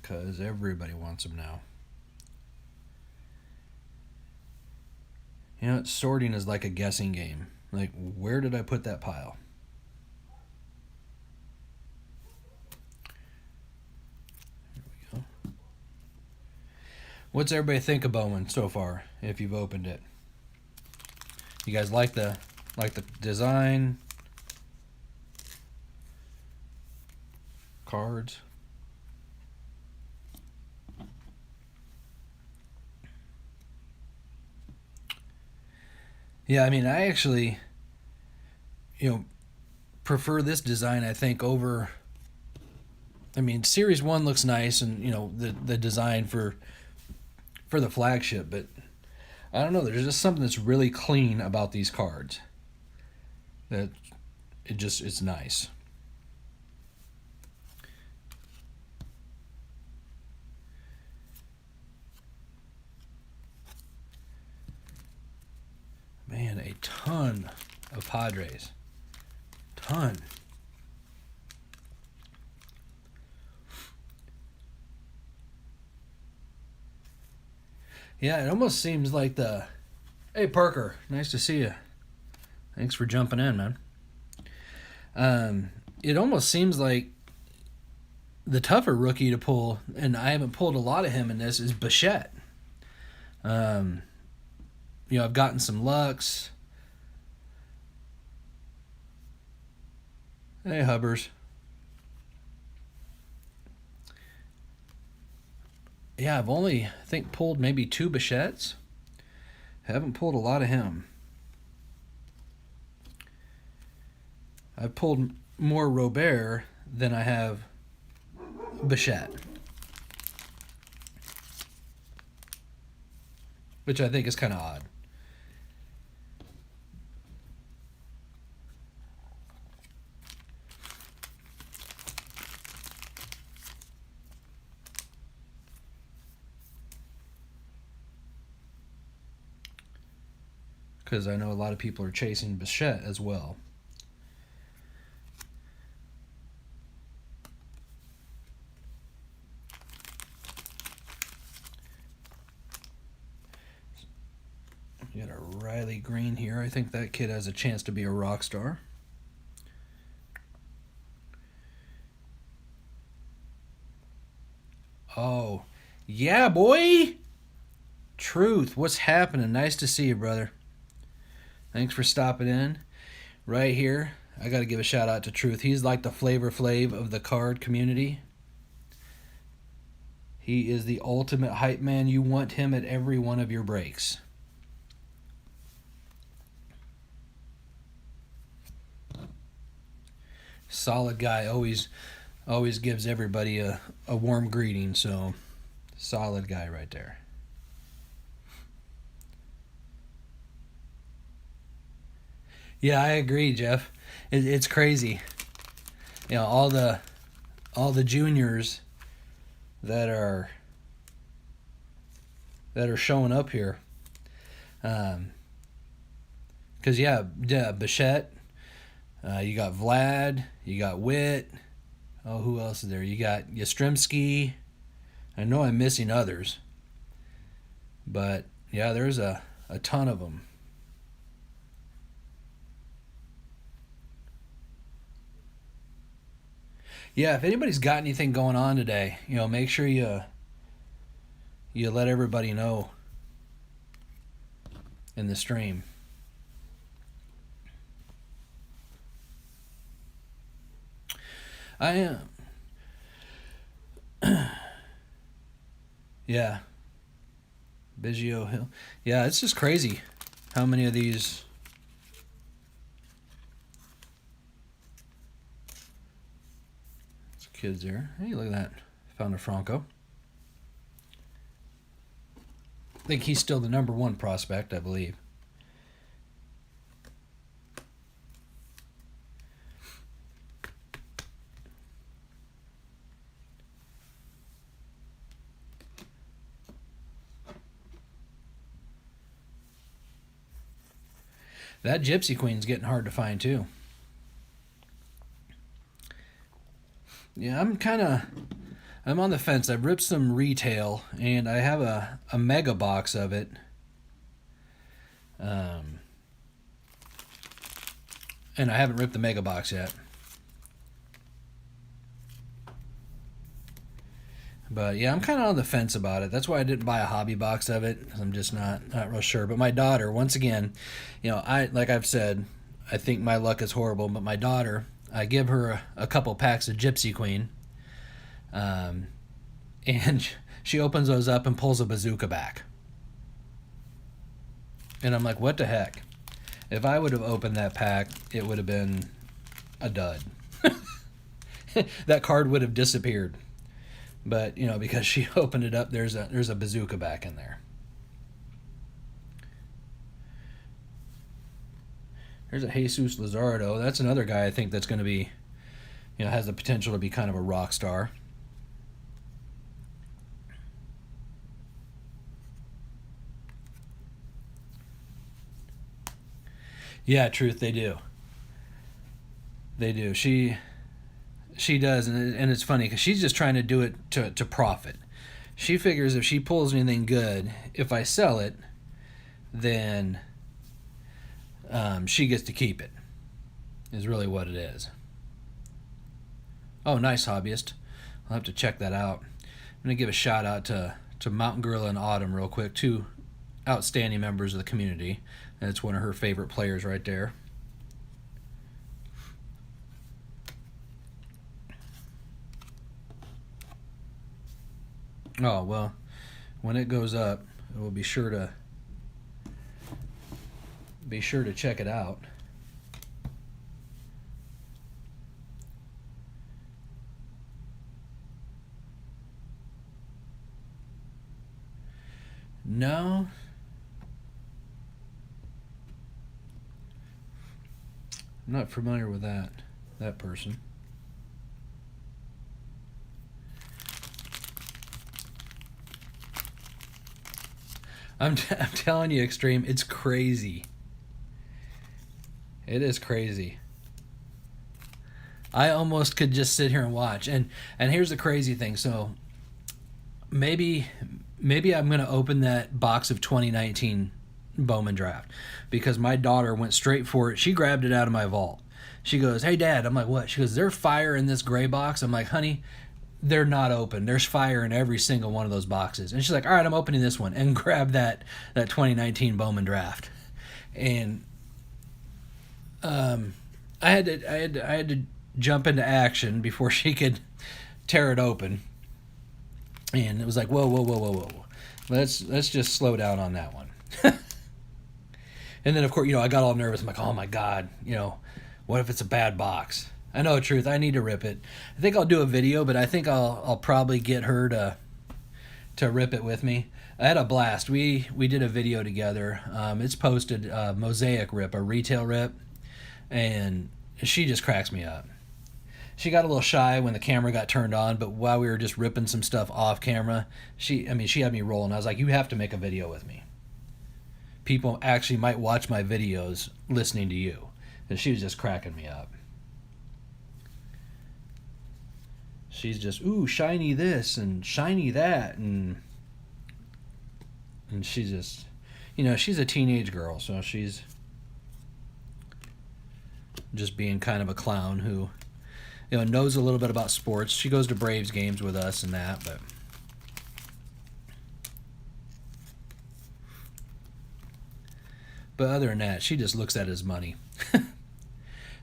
S1: Because everybody wants them now. Sorting is like a guessing game. Like, where did I put that pile? There we go. What's everybody think of Bowman so far, if you've opened it? You guys like the design? Cards? Yeah, I mean, I actually, prefer this design, I think, over. I mean, Series 1 looks nice, and, the design for the flagship, but I don't know, there's just something that's really clean about these cards. That it's nice. Man, a ton of Padres. Ton. Yeah, it almost seems like Hey, Parker, nice to see you. Thanks for jumping in, man. It almost seems like the tougher rookie to pull, and I haven't pulled a lot of him in this, is Bichette. I've gotten some Lux. Hey, Hubbers. Yeah, I've only, I think, pulled maybe 2 Bichettes. Haven't pulled a lot of him. I've pulled more Robert than I have Bichette, which I think is kind of odd. Because I know a lot of people are chasing Bichette as well. You got a Riley Green here. I think that kid has a chance to be a rock star. Oh, yeah, boy. Truth, what's happening? Nice to see you, brother. Thanks for stopping in. Right here, I got to give a shout out to Truth. He's like the Flavor Flav of the card community. He is the ultimate hype man. You want him at every one of your breaks. Solid guy. Always gives everybody a warm greeting. So, solid guy right there. Yeah, I agree, Jeff. It's crazy. You know, all the juniors that are showing up here. Because Bichette, you got Vlad, you got Witt. Oh, who else is there? You got Yastrzemski. I know I'm missing others, but yeah, there's a ton of them. Yeah, if anybody's got anything going on today, make sure you let everybody know in the stream. I am. Yeah, Biggio Hill. Yeah, it's just crazy how many of these. Kids there. Hey, look at that. Found a Franco. I think he's still the number one prospect, I believe. That Gypsy Queen's getting hard to find, too. Yeah, I'm on the fence. I've ripped some retail, and I have a mega box of it. And I haven't ripped the mega box yet. But yeah, I'm kind of on the fence about it. That's why I didn't buy a hobby box of it. I'm just not real sure. But my daughter, once again, like I've said, I think my luck is horrible. But my daughter, I give her a couple packs of Gypsy Queen, and she opens those up and pulls a bazooka back. And I'm like, what the heck? If I would have opened that pack, it would have been a dud. That card would have disappeared. But, because she opened it up, there's a bazooka back in there. There's a Jesus Luzardo. That's another guy I think that's going to be, has the potential to be kind of a rock star. Yeah, Truth, they do. They do. She does, and it's funny because she's just trying to do it to profit. She figures if she pulls anything good, if I sell it, then she gets to keep it, is really what it is. Oh, nice, hobbyist. I'll have to check that out. I'm going to give a shout out to Mountain Gorilla and Autumn real quick, two outstanding members of the community. And it's one of her favorite players right there. Oh, well, when it goes up, we'll be sure to check it out. No, I'm not familiar with that person. I'm telling you, Extreme, it's crazy. It is crazy. I almost could just sit here and watch. And here's the crazy thing. So maybe I'm gonna open that box of 2019 Bowman draft because my daughter went straight for it. She grabbed it out of my vault. She goes, "Hey, Dad." I'm like, "What?" She goes, "There's fire in this gray box." I'm like, "Honey, they're not open. There's fire in every single one of those boxes." And she's like, "All right, I'm opening this one," and grab that 2019 Bowman draft. And I had to jump into action before she could tear it open. And it was like, whoa, whoa, whoa, whoa, whoa. Let's just slow down on that one. And then of course, I got all nervous. I'm like, oh my god, what if it's a bad box? I know the truth. I need to rip it. I think I'll do a video, but I think I'll probably get her to rip it with me. I had a blast. We did a video together. It's posted. Mosaic rip, a retail rip, and she just cracks me up. She got a little shy when the camera got turned on, but while we were just ripping some stuff off camera, she had me rolling. I was like, "You have to make a video with me. People actually might watch my videos listening to you." And she was just cracking me up. She's just, "Ooh, shiny this and shiny that," and she's just, she's a teenage girl, so she's just being kind of a clown who knows a little bit about sports. She goes to Braves games with us and that, but other than that, she just looks at his money.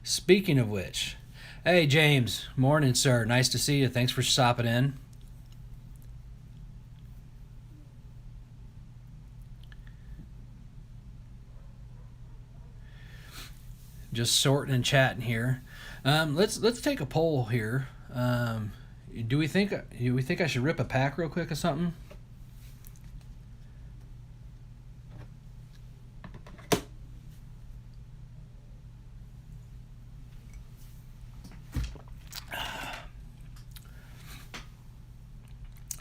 S1: Speaking of which, hey James, morning sir, nice to see you. Thanks for stopping in. Just sorting and chatting here. Let's take a poll here. Do we think I should rip a pack real quick or something?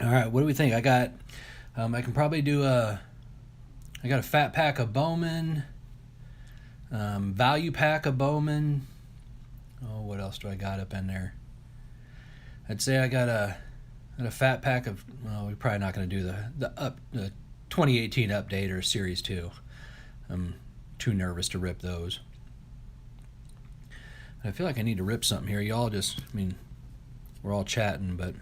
S1: All right, what do we think? I can probably do I got a fat pack of Bowman, value pack of Bowman. Oh, what else do I got up in there? I'd say I got a fat pack of. Well, we're probably not going to do the 2018 update or Series 2. I'm too nervous to rip those. I feel like I need to rip something here. Y'all we're all chatting, but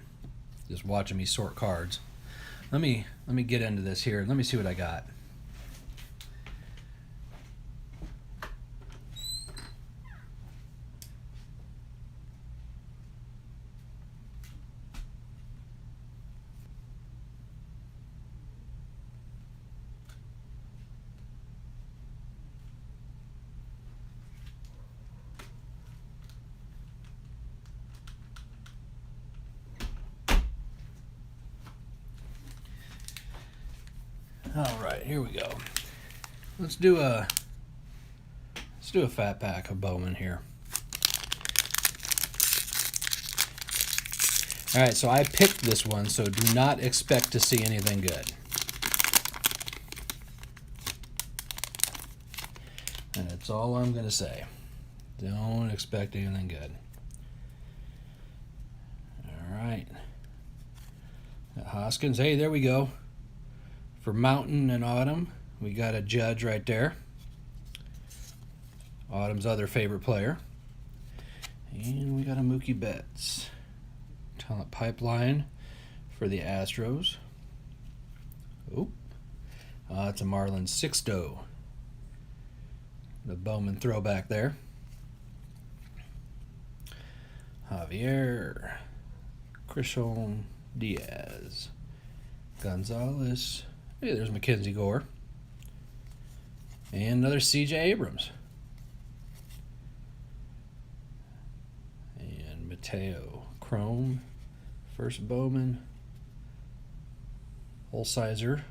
S1: just watching me sort cards. Let me get into this here. Let me see what I got. All right, here we go. Let's do a fat pack of Bowman here. All right, so I picked this one, so do not expect to see anything good. And that's all I'm going to say. Don't expect anything good. All right. Hoskins, hey, there we go. For Mountain and Autumn, we got a Judge right there. Autumn's other favorite player. And we got a Mookie Betts. Talent Pipeline for the Astros. Oh, it's a Marlin Sixto. The Bowman throwback there. Javier. Christian Diaz. Gonzalez. Hey, there's Mackenzie Gore. And another C.J. Abrams. And Mateo. Chrome. First Bowman. Holsizer.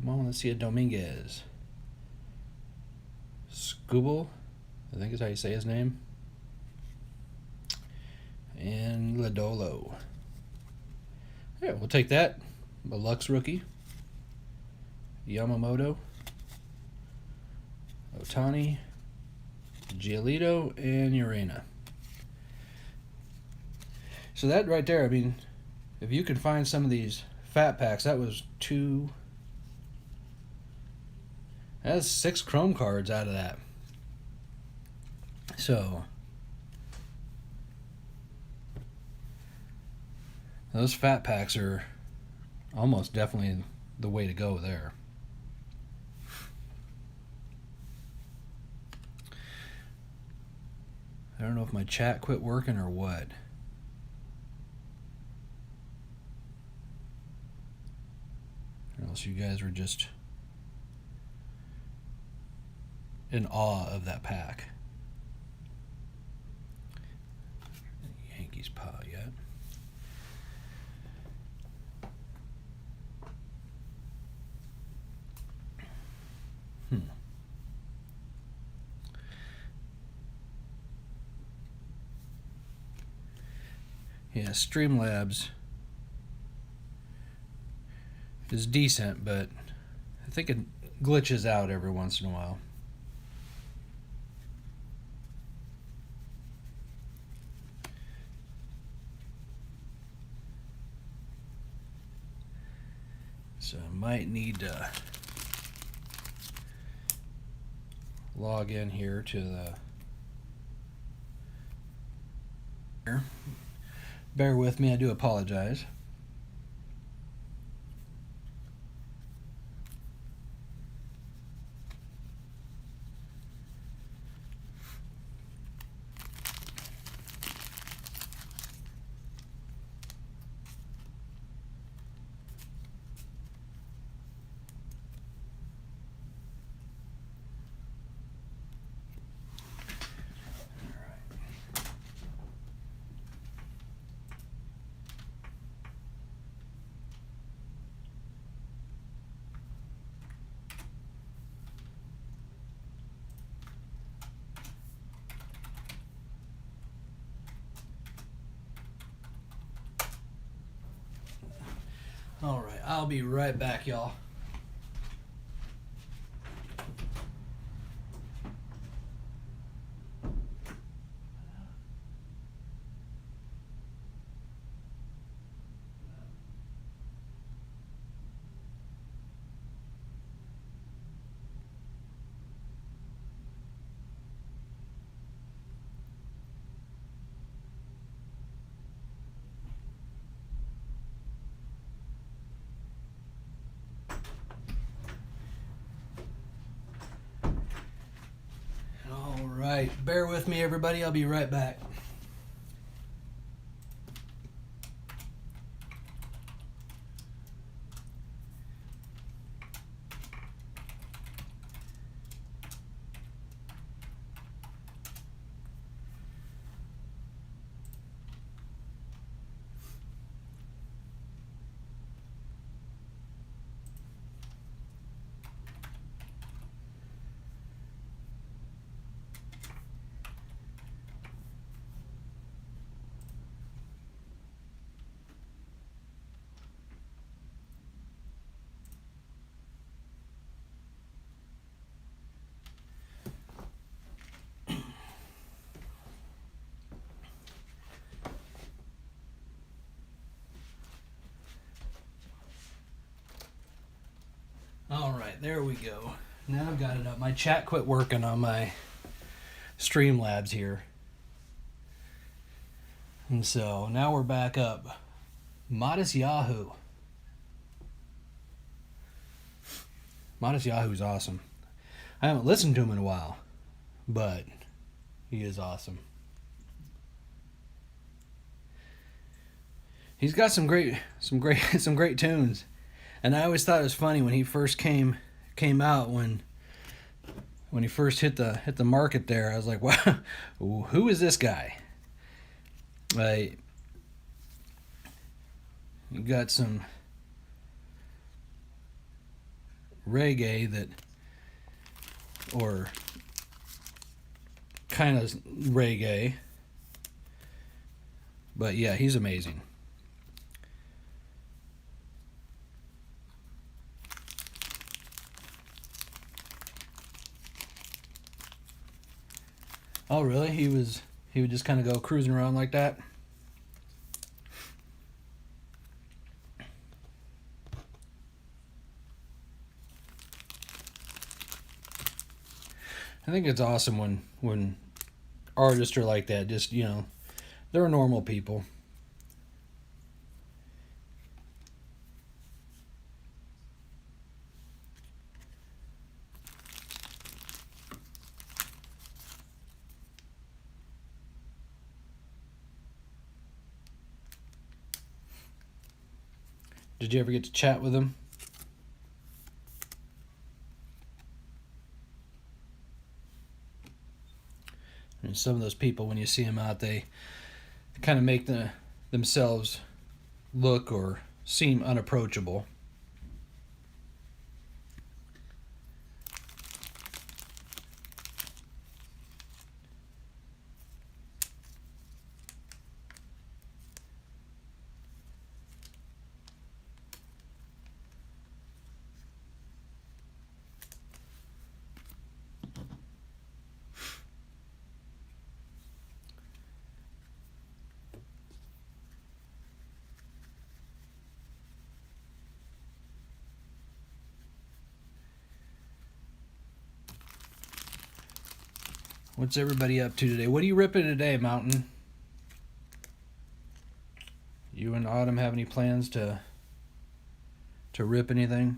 S1: Come on, let's see a Dominguez. Scooble, I think is how you say his name. And Lodolo. Yeah, we'll take that. A Lux rookie. Yamamoto. Otani. Giolito and Urena. So that right there, I mean, if you could find some of these fat packs, that was that's 6 chrome cards out of that. So those fat packs are almost definitely the way to go there. I don't know if my chat quit working or what. Unless you guys were just in awe of that pack. Yankees pile yet. Yeah, Streamlabs is decent, but I think it glitches out every once in a while. So I might need to log in here to the... Bear with me, I do apologize. All right, I'll be right back, y'all. All right, bear with me, everybody. I'll be right back. All right, there we go. Now I've got it up. My chat quit working on my Streamlabs here. And so now we're back up. Modest Yahoo. Modest Yahoo's awesome. I haven't listened to him in a while, but he is awesome. He's got some great tunes. And I always thought it was funny when he first came out, when he first hit the market there. I was like, wow, who is this guy? You got some reggae that, or kind of reggae. But yeah, he's amazing. Oh, really? He would just kind of go cruising around like that? I think it's awesome when artists are like that. Just, they're normal people. Did you ever get to chat with them? And some of those people, when you see them out, they kind of make themselves look or seem unapproachable. What's everybody up to today? What are you ripping today, Mountain? You and Autumn have any plans to rip anything?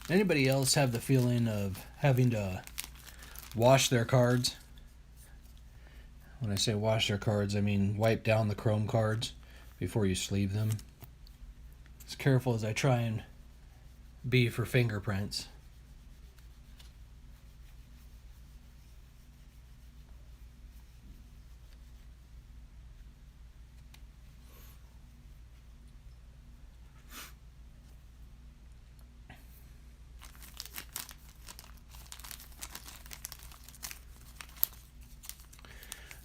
S1: Anybody else have the feeling of having to wash their cards? When I say wash their cards, I mean wipe down the chrome cards before you sleeve them. As careful as I try and be for fingerprints.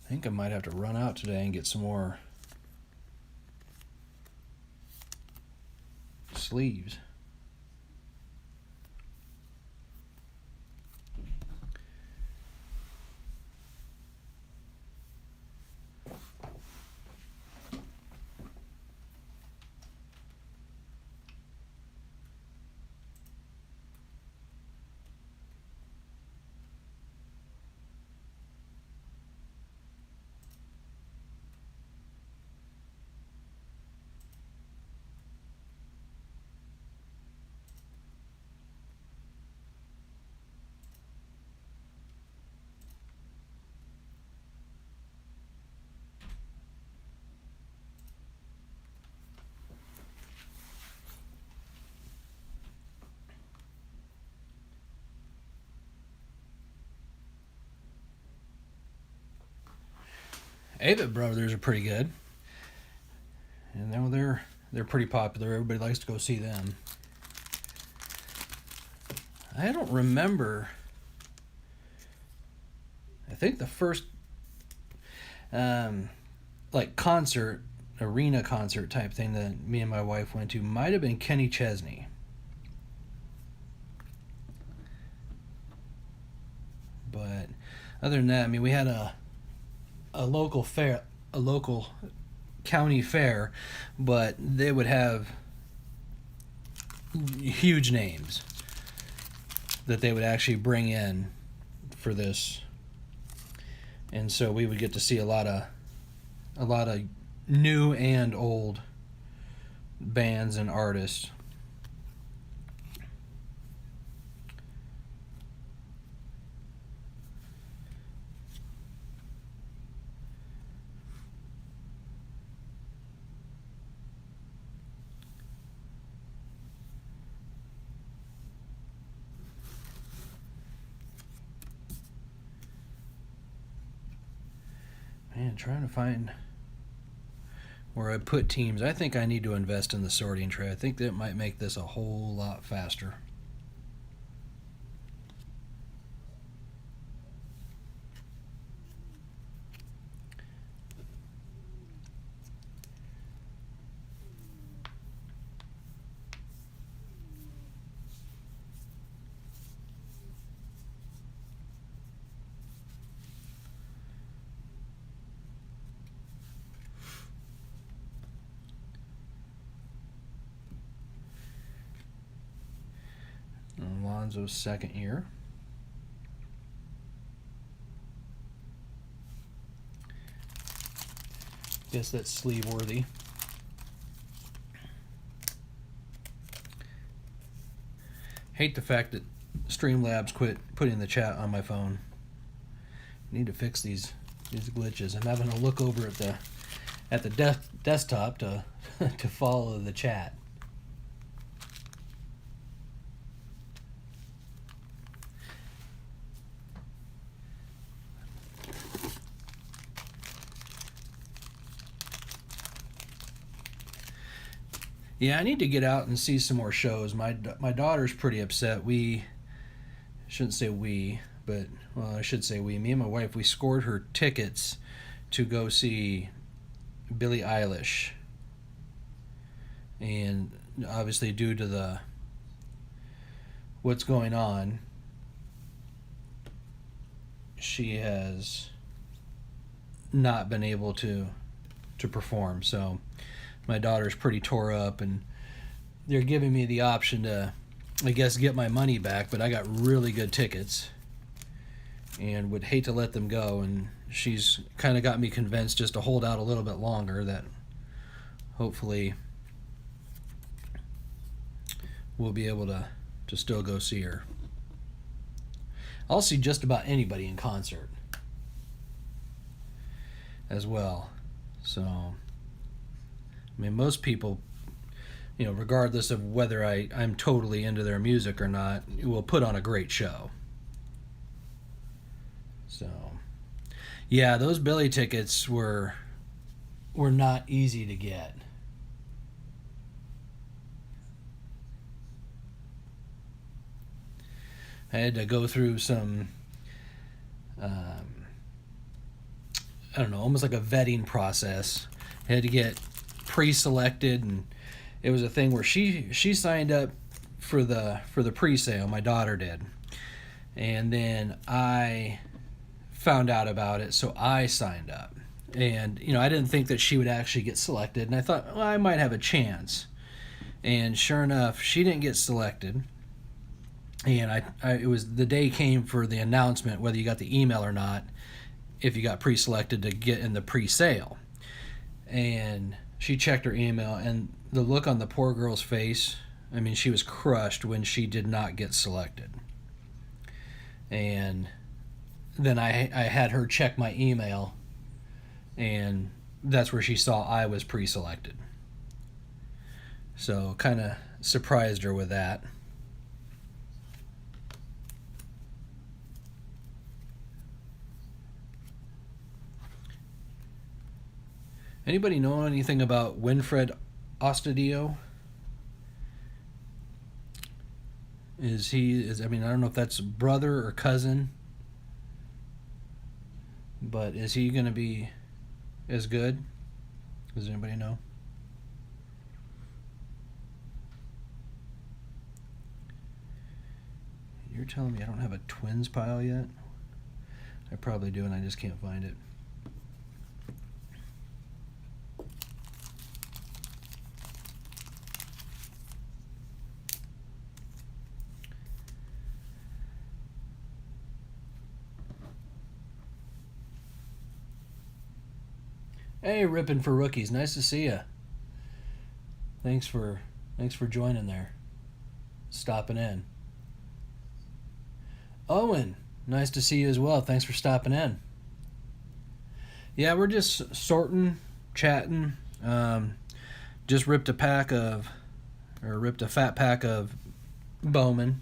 S1: I think I might have to run out today and get some more sleeves. Avett Brothers are pretty good, and now they're pretty popular. Everybody likes to go see them. I don't remember. I think the first like concert, arena concert type thing that me and my wife went to might have been Kenny Chesney. But other than that, I mean, we had a local fair, a local county fair, but they would have huge names that they would actually bring in for this, and so we would get to see a lot of new and old bands and artists. Man, trying to find where I put teams. I think I need to invest in the sorting tray. I think that might make this a whole lot faster. Alonzo's second year. Guess that's sleeve worthy. Hate the fact that Streamlabs quit putting the chat on my phone. Need to fix these glitches. I'm having to look over at the desktop to to follow the chat. Yeah, I need to get out and see some more shows. My daughter's pretty upset. We shouldn't say we, but well, I should say we. Me and my wife, we scored her tickets to go see Billie Eilish, and obviously due to the what's going on, she has not been able to perform. So my daughter's pretty tore up, and they're giving me the option to, I guess, get my money back, but I got really good tickets and would hate to let them go. And she's kind of got me convinced just to hold out a little bit longer, that hopefully we'll be able to still go see her. I'll see just about anybody in concert as well. So, I mean, most people, you know, regardless of whether I'm totally into their music or not, will put on a great show. So, yeah, those Billy tickets were not easy to get. I had to go through some, I don't know, almost like a vetting process. I had to get pre-selected, and it was a thing where she signed up for the pre-sale. My daughter did, and then I found out about it, so I signed up. And you know, I didn't think that she would actually get selected, and I thought, well, I might have a chance. And sure enough, she didn't get selected. And it was the day came for the announcement, whether you got the email or not, if you got pre-selected to get in the pre-sale. And she checked her email, and the look on the poor girl's face, I mean, she was crushed when she did not get selected. And then I had her check my email, and that's where she saw I was pre-selected. So kind of surprised her with that. Anybody know anything about Winfred Ostadio? I mean, I don't know if that's brother or cousin, but is he going to be as good? Does anybody know? You're telling me I don't have a twins pile yet? I probably do, and I just can't find it. Hey, ripping for rookies. Nice to see you. Thanks for joining there, stopping in. Owen, nice to see you as well. Thanks for stopping in. Yeah, we're just sorting, chatting. Just ripped a fat pack of Bowman.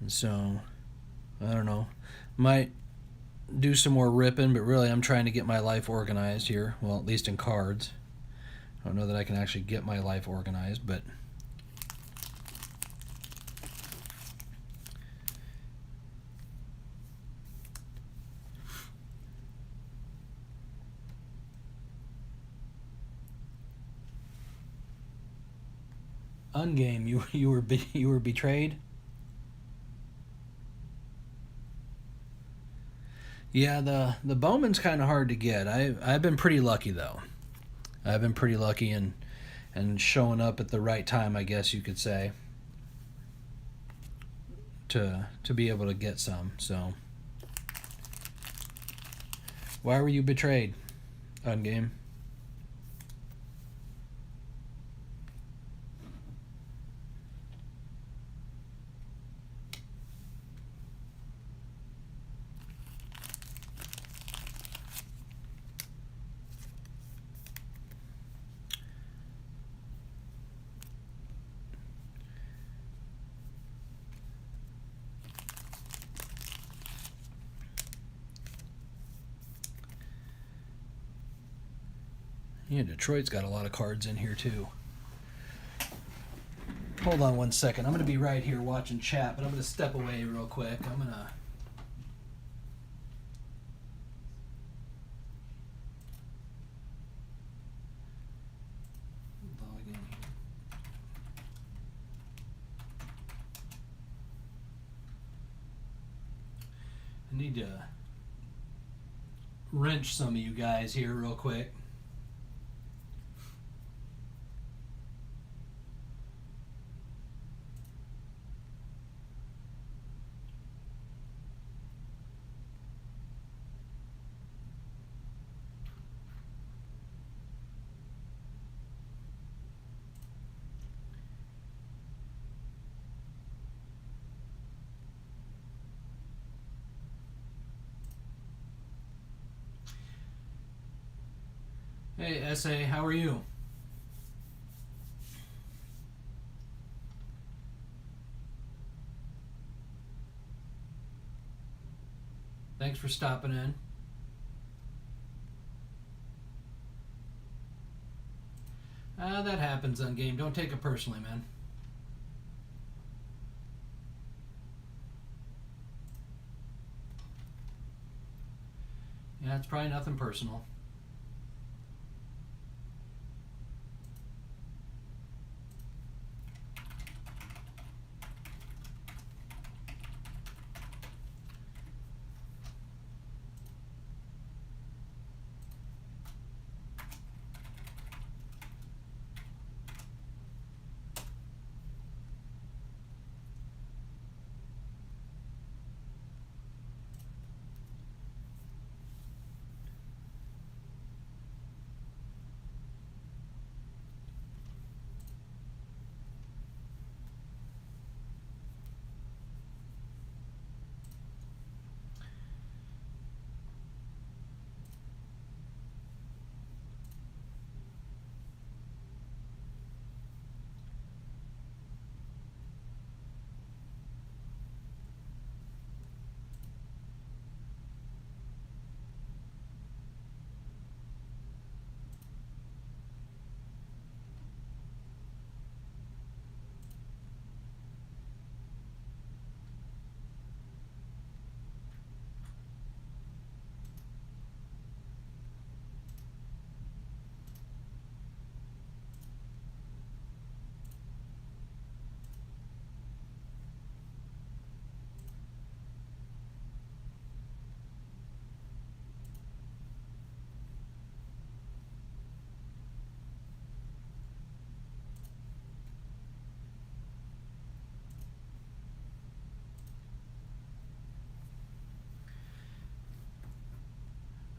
S1: And so, I don't know. Might do some more ripping, but really I'm trying to get my life organized here. Well, at least in cards. I don't know that I can actually get my life organized, but Ungame, you were betrayed. Yeah, the Bowman's kind of hard to get. I've been pretty lucky though. I've been pretty lucky and showing up at the right time, I guess you could say, to be able to get some. So, why were you betrayed, Ungame? Yeah, Detroit's got a lot of cards in here too. Hold on one second. I'm going to be right here watching chat, but I'm going to step away real quick. I'm going to log in here. I need to wrench some of you guys here real quick. Hey, SA, how are you? Thanks for stopping in. That happens on game. Don't take it personally, man. Yeah, it's probably nothing personal.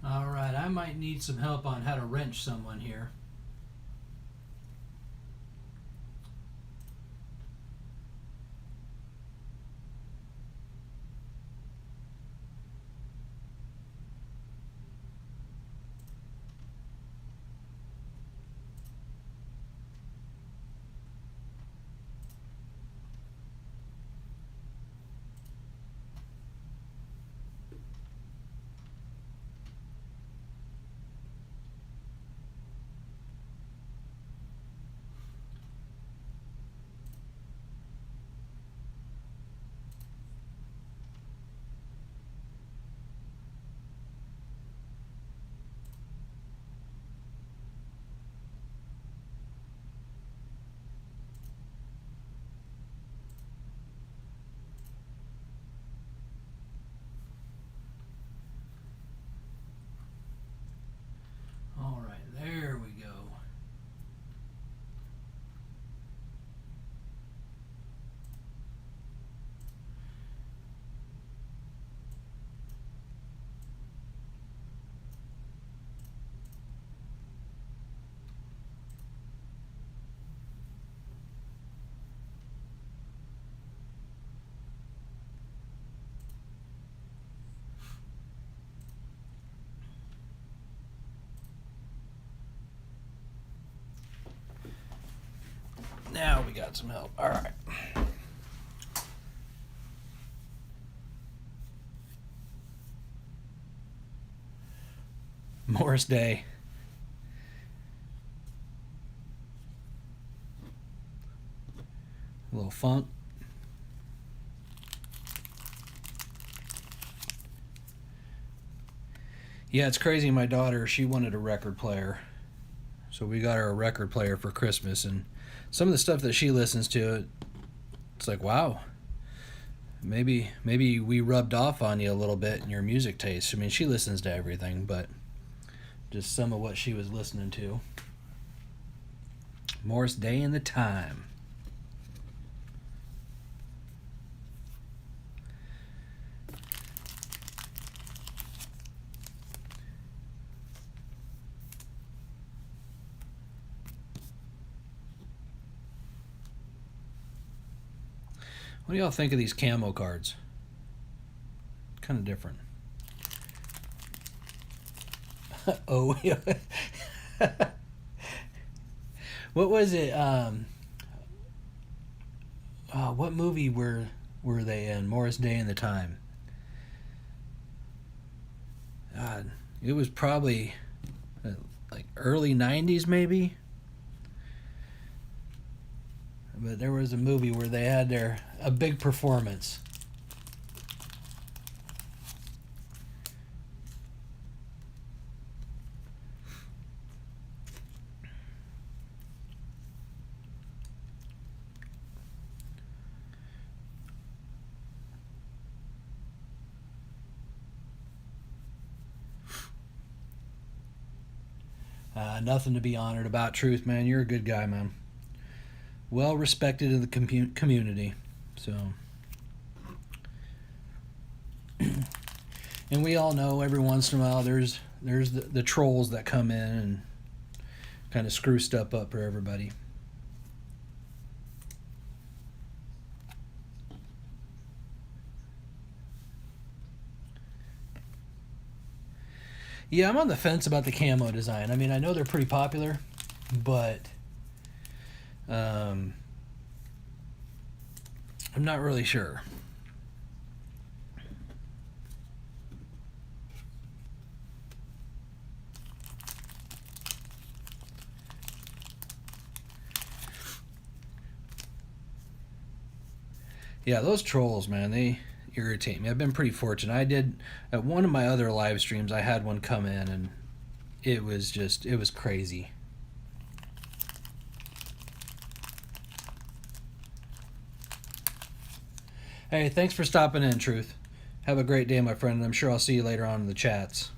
S1: All right, I might need some help on how to wrench someone here. Now we got some help. All right. Morris Day. A little funk. Yeah, it's crazy. My daughter, she wanted a record player. So we got her a record player for Christmas. And some of the stuff that she listens to, it's like, wow. Maybe we rubbed off on you a little bit in your music taste. I mean, she listens to everything, but just some of what she was listening to. Morris Day and the Time. What do y'all think of these camo cards? Kind of different. Oh, yeah. What was it? What movie were they in? Morris Day and the Time. God, it was probably like early '90s, maybe. But there was a movie where they had a big performance. Nothing to be honored about. Truth, man. You're a good guy, man. Well respected in the community. So, and we all know every once in a while there's the trolls that come in and kind of screw stuff up for everybody. Yeah, I'm on the fence about the camo design. I mean, I know they're pretty popular, but I'm not really sure. Yeah, those trolls, man, they irritate me. I've been pretty fortunate. I did at one of my other live streams, I had one come in and it was crazy. Hey, thanks for stopping in, Truth. Have a great day, my friend, and I'm sure I'll see you later on in the chats.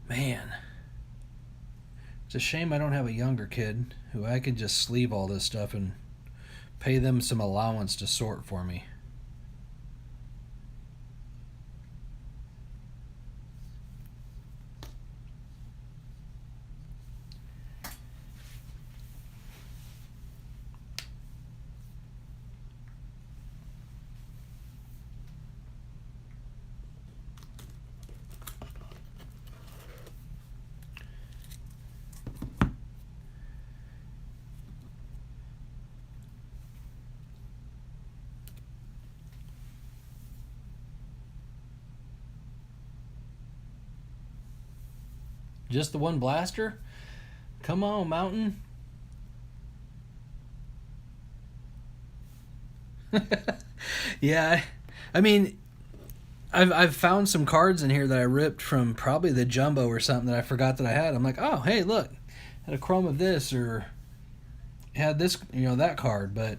S1: Man, it's a shame I don't have a younger kid who I could just sleeve all this stuff and pay them some allowance to sort for me. Just the one blaster? Come on, Mountain. Yeah, I mean, I've found some cards in here that I ripped from probably the jumbo or something that I forgot that I had. I'm like, oh, hey, look, I had a chrome of this or had this, that card, but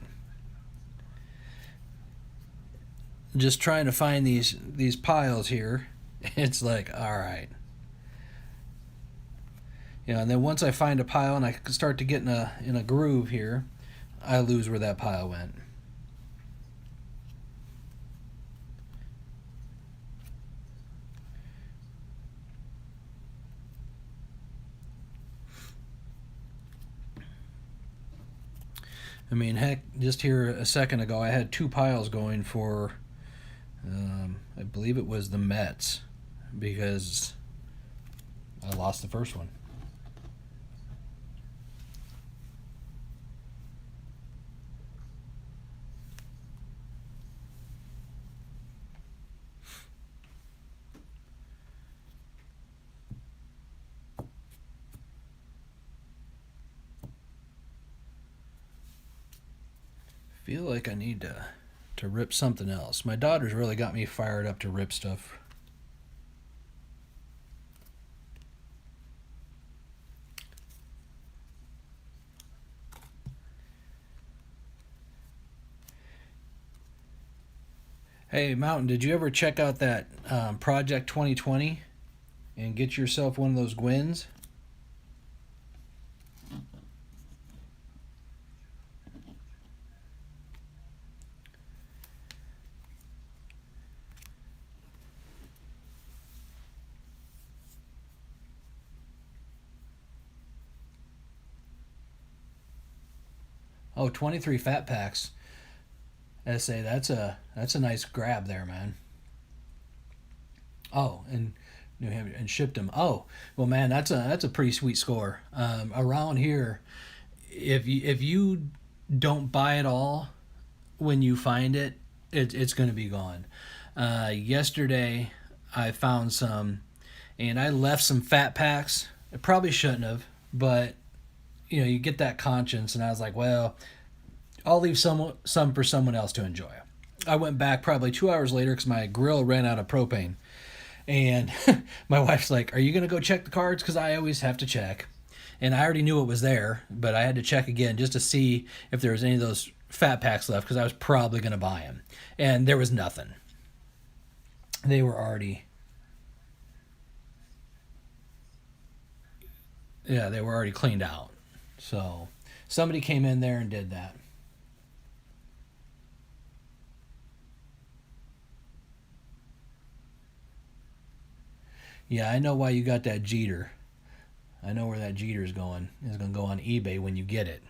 S1: just trying to find these piles here, it's like, all right. And then once I find a pile and I start to get in a groove here, I lose where that pile went. I mean, heck, just here a second ago, I had two piles going for, I believe it was the Mets, because I lost the first one. Feel like I need to rip something else. My daughter's really got me fired up to rip stuff. Hey, Mountain, did you ever check out that Project 2020 and get yourself one of those Gwens? Oh, 23 fat packs. SA, that's a nice grab there, man. Oh, and New Hampshire and shipped them. Oh, well, man, that's a pretty sweet score. Around here, if you don't buy it all when you find it, it's going to be gone. Yesterday, I found some, and I left some fat packs. I probably shouldn't have, but you get that conscience, and I was like, well, I'll leave some for someone else to enjoy. I went back probably 2 hours later because my grill ran out of propane. And my wife's like, "Are you going to go check the cards? Because I always have to check." And I already knew it was there, but I had to check again just to see if there was any of those fat packs left because I was probably going to buy them. And there was nothing. They were already, yeah, they were already cleaned out. So somebody came in there and did that. Yeah, I know why you got that Jeter. I know where that Jeter's going. It's going to go on eBay when you get it.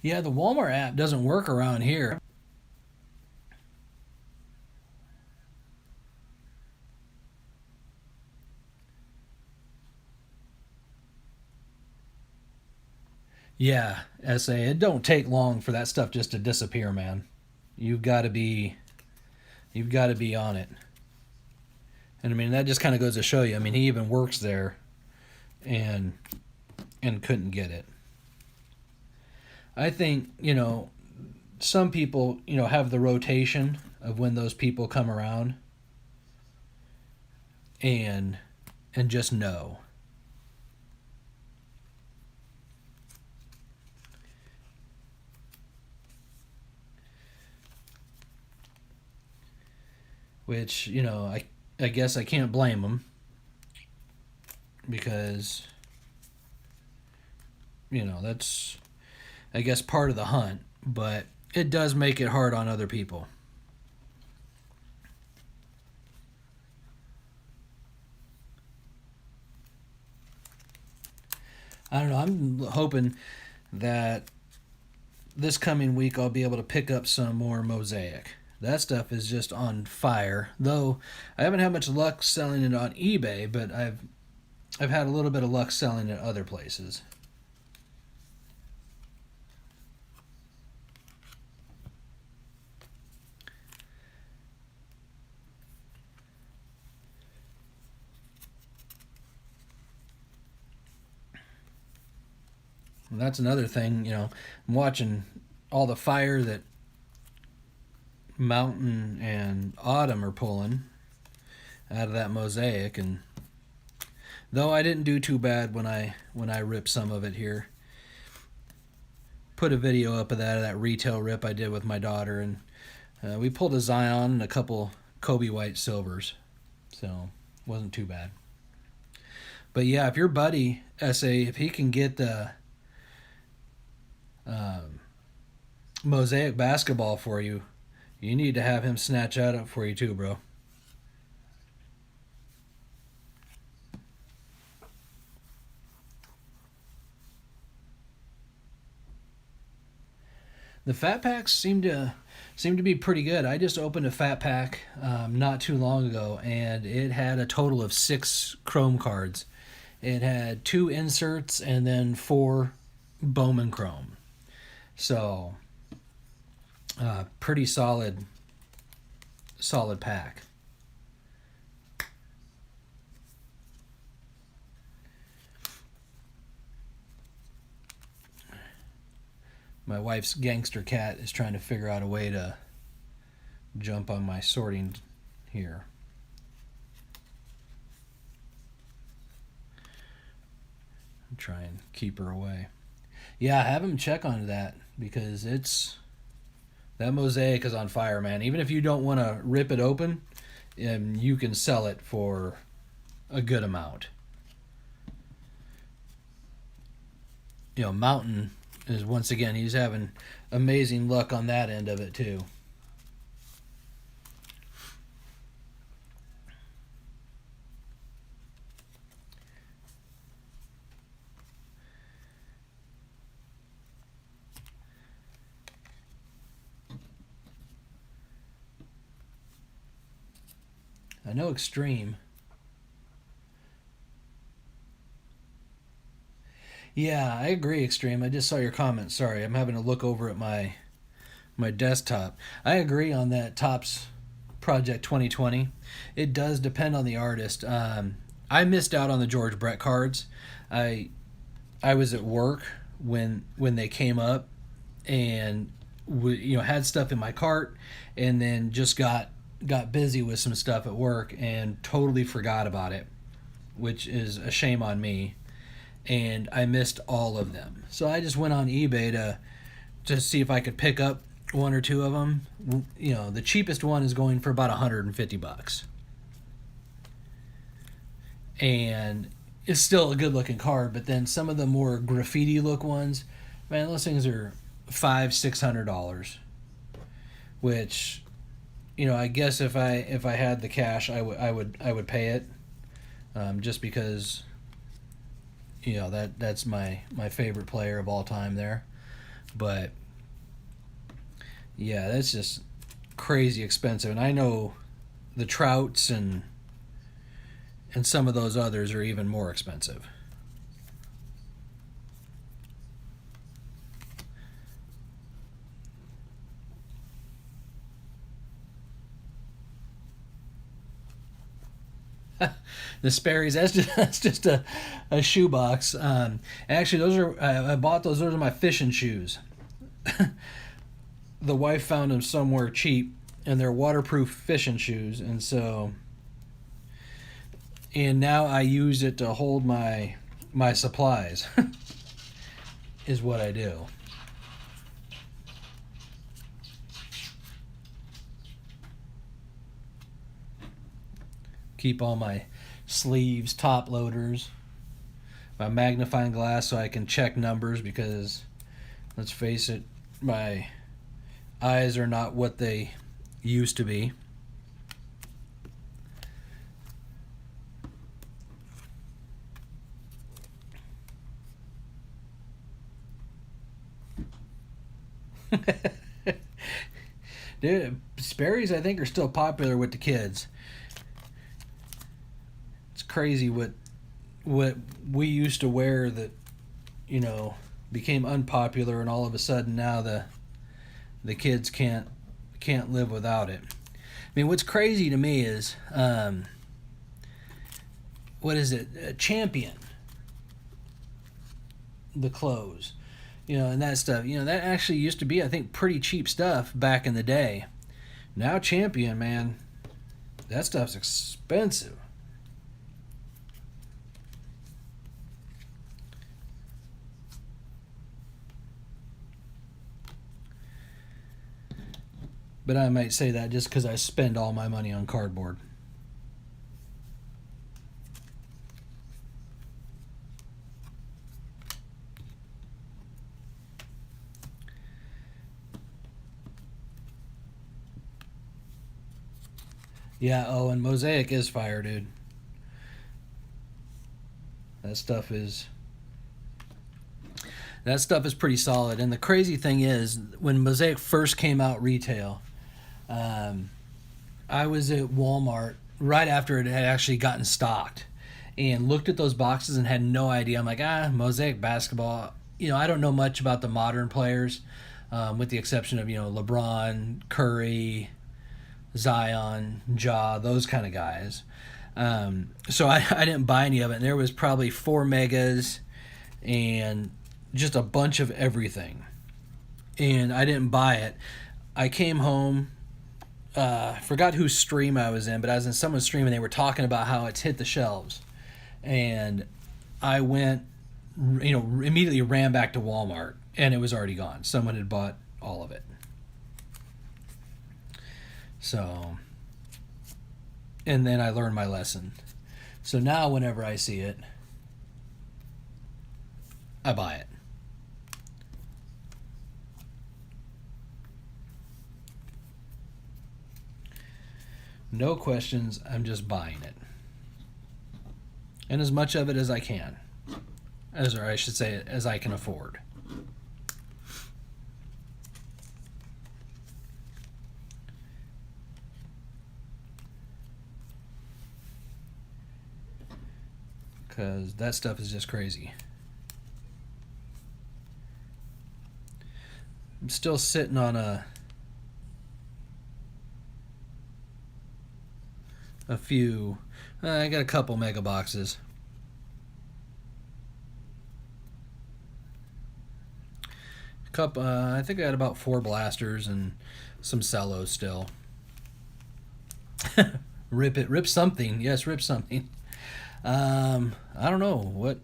S1: Yeah, the Walmart app doesn't work around here. Yeah, SA, it don't take long for that stuff just to disappear, man. You've got to be you've got to be on it. And I mean that just kind of goes to show you. I mean he even works there and couldn't get it. I think, some people, have the rotation of when those people come around and just know. Which, I guess I can't blame them because, that's I guess part of the hunt, but it does make it hard on other people. I don't know. I'm hoping that this coming week I'll be able to pick up some more mosaic. That stuff is just on fire. Though I haven't had much luck selling it on eBay, but I've had a little bit of luck selling it other places. And that's another thing, I'm watching all the fire that Mountain and Autumn are pulling out of that mosaic, and though I didn't do too bad when I ripped some of it here. Put a video up of that retail rip I did with my daughter, and We pulled a Zion and a couple Kobe White silvers, so wasn't too bad. But yeah, if your buddy SA, if he can get the mosaic basketball for you, you need to have him snatch that up for you too, bro. The fat packs seem to be pretty good. I just opened a fat pack not too long ago, and it had a total of 6 chrome cards. It had 2 inserts and then 4 Bowman chrome. So, pretty solid pack. My wife's gangster cat is trying to figure out a way to jump on my sorting here. I'm trying to keep her away. Yeah, have him check on that because that mosaic is on fire, man. Even if you don't want to rip it open, you can sell it for a good amount. Mountain is once again, he's having amazing luck on that end of it too. I know Extreme. Yeah, I agree, Extreme. I just saw your comment. Sorry, I'm having to look over at my desktop. I agree on that Tops Project 2020. It does depend on the artist. I missed out on the George Brett cards. I I was at work when they came up, and had stuff in my cart, and then just got busy with some stuff at work and totally forgot about it, which is a shame on me. And I missed all of them. So I just went on eBay to see if I could pick up one or two of them. The cheapest one is going for about $150. And it's still a good looking card, but then some of the more graffiti look ones, man, those things are $500-$600. Which, I guess if I had the cash, I would pay it, just because that's my favorite player of all time there. But yeah, that's just crazy expensive, and I know the Trouts and some of those others are even more expensive. The Sperry's, that's just a shoebox. Actually, those are I bought those. Those are my fishing shoes. The wife found them somewhere cheap, and they're waterproof fishing shoes, and now I use it to hold my supplies. Is what I do. Keep all my sleeves, top loaders, my magnifying glass so I can check numbers, because let's face it, my eyes are not what they used to be. Dude, Sperry's I think are still popular with the kids. It's crazy what we used to wear that became unpopular, and all of a sudden now the kids can't live without it. I mean, what's crazy to me is what is it? Champion, the clothes, and that stuff. That actually used to be, I think, pretty cheap stuff back in the day. Now Champion, man, that stuff's expensive. But I might say that just because I spend all my money on cardboard. Yeah, oh, and Mosaic is fire, dude. That stuff is that stuff is pretty solid. And the crazy thing is, when Mosaic first came out retail, um, I was at Walmart right after it had actually gotten stocked, and looked at those boxes and had no idea. I'm like, Mosaic basketball. I don't know much about the modern players, with the exception of LeBron, Curry, Zion, Ja, those kind of guys. So I didn't buy any of it. And there was probably 4 megas and just a bunch of everything. And I didn't buy it. I came home. I forgot whose stream I was in, but I was in someone's stream and they were talking about how it's hit the shelves. And I went, immediately ran back to Walmart and it was already gone. Someone had bought all of it. So, and then I learned my lesson. So now whenever I see it, I buy it. No questions, I'm just buying it. And as much of it as I can. Or I should say, as I can afford. Because that stuff is just crazy. I'm still sitting on a few. I got a couple mega boxes. I think I had about 4 blasters and some cellos still. Rip it, rip something. Yes, rip something. I don't know what.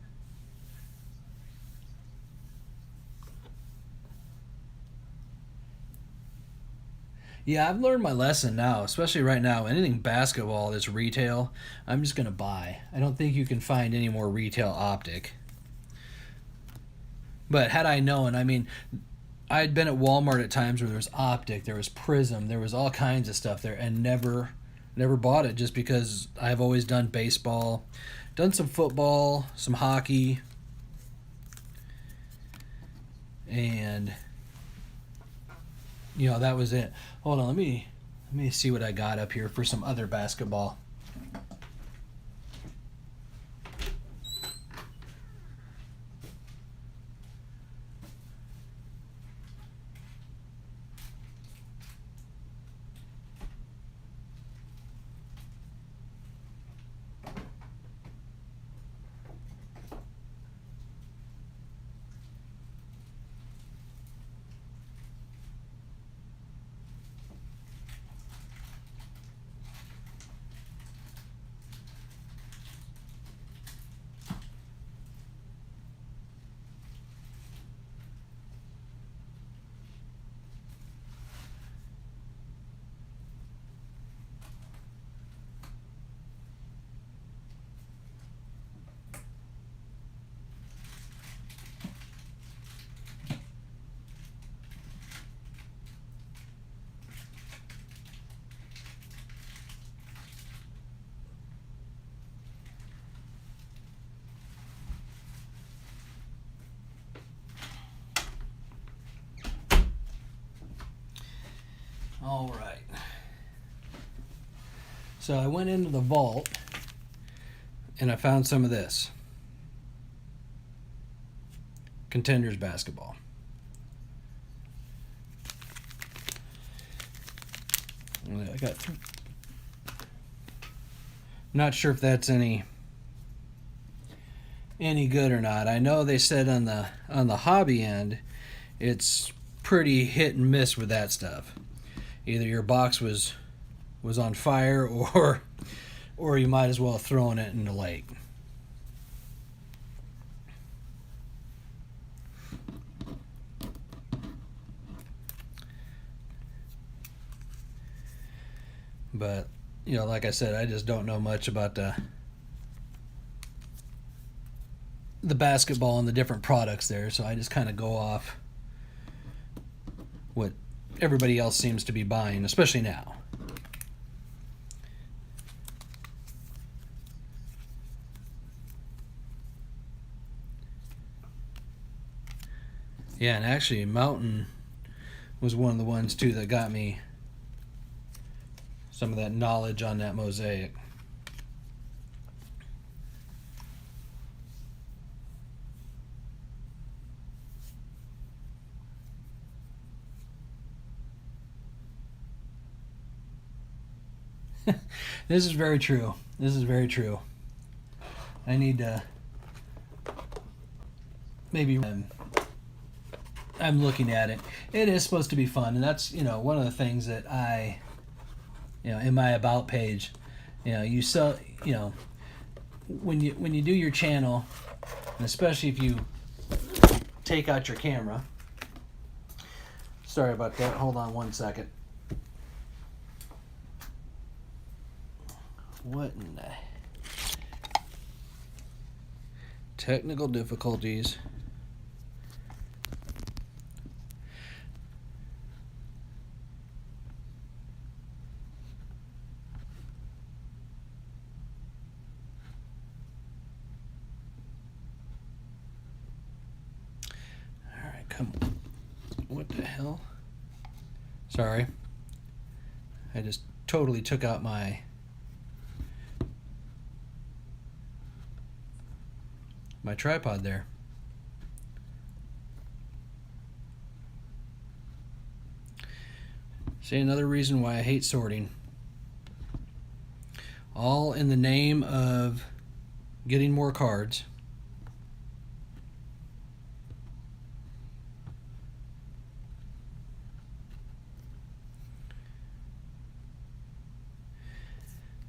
S1: Yeah, I've learned my lesson now, especially right now. Anything basketball that's retail, I'm just gonna buy. I don't think you can find any more retail optic. But had I known, I mean, I'd been at Walmart at times where there was optic, there was Prism, there was all kinds of stuff there, and never bought it just because I've always done baseball, done some football, some hockey, and that was it. Hold on, let me see what I got up here for some other basketball. All right. So I went into the vault and I found some of this. Contenders basketball. I got. Not sure if that's any good or not. I know they said on the hobby end, it's pretty hit and miss with that stuff. Either your box was on fire, or you might as well have thrown it in the lake. But, you know, like I said, I just don't know much about the basketball and the different products there, so I just kind of go off what everybody else seems to be buying, especially now. Yeah, and actually Mountain was one of the ones too that got me some of that knowledge on that mosaic. This is very true. This is very true. I need to maybe I'm looking at it. It is supposed to be fun, and that's, you know, one of the things that I, you know, in my about page, you know, you sell, you know, when you do your channel, and especially if you take out your camera. Sorry about that. Hold on one second. What in the technical difficulties? All right, come on. What the hell? Sorry. I just totally took out my tripod there. See, another reason why I hate sorting. All in the name of getting more cards.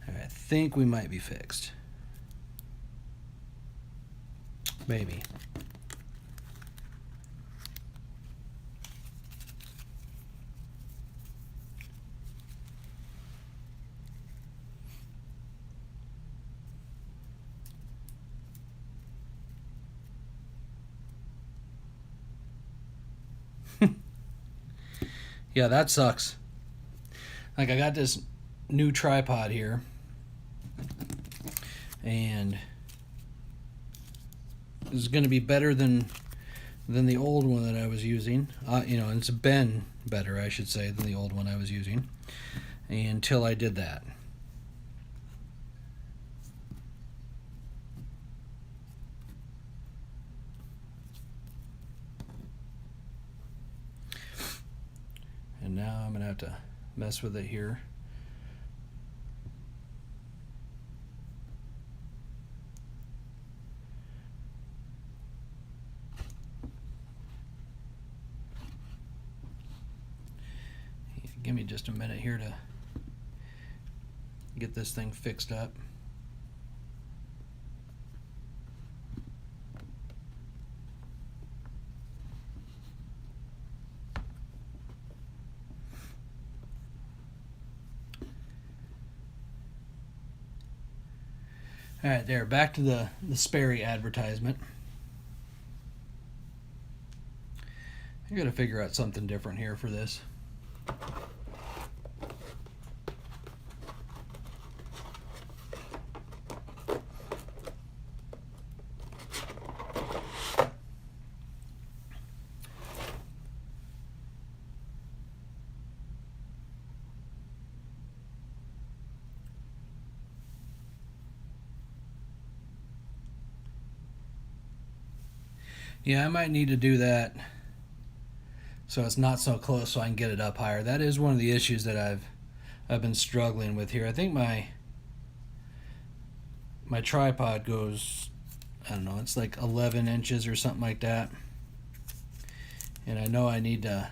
S1: I think we might be fixed. Maybe. Yeah, that sucks. Like, I got this new tripod here, and this is going to be better than the old one that I was using. You know, it's been better, I should say, than the old one I was using, until I did that. And now I'm going to have to mess with it here. Give me just a minute here to get this thing fixed up. All right, there, back to the Sperry advertisement. I gotta figure out something different here for this. Yeah, I might need to do that so it's not so close, so I can get it up higher. That is one of the issues that I've been struggling with here. I think my tripod goes, I don't know, it's like 11 inches or something like that. And I know I need to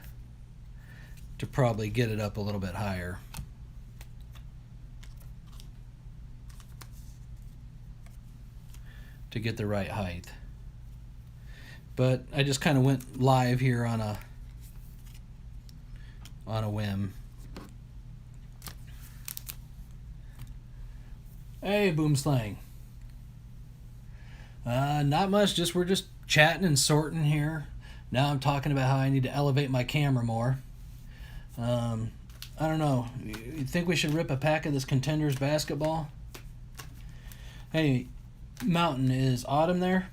S1: probably get it up a little bit higher. To get the right height. But I just kind of went live here on a whim. Hey, Boomslang. Not much. We're just chatting and sorting here. Now I'm talking about how I need to elevate my camera more. Um, I don't know. You think we should rip a pack of this Contenders basketball? Hey, Mountain, is Autumn there?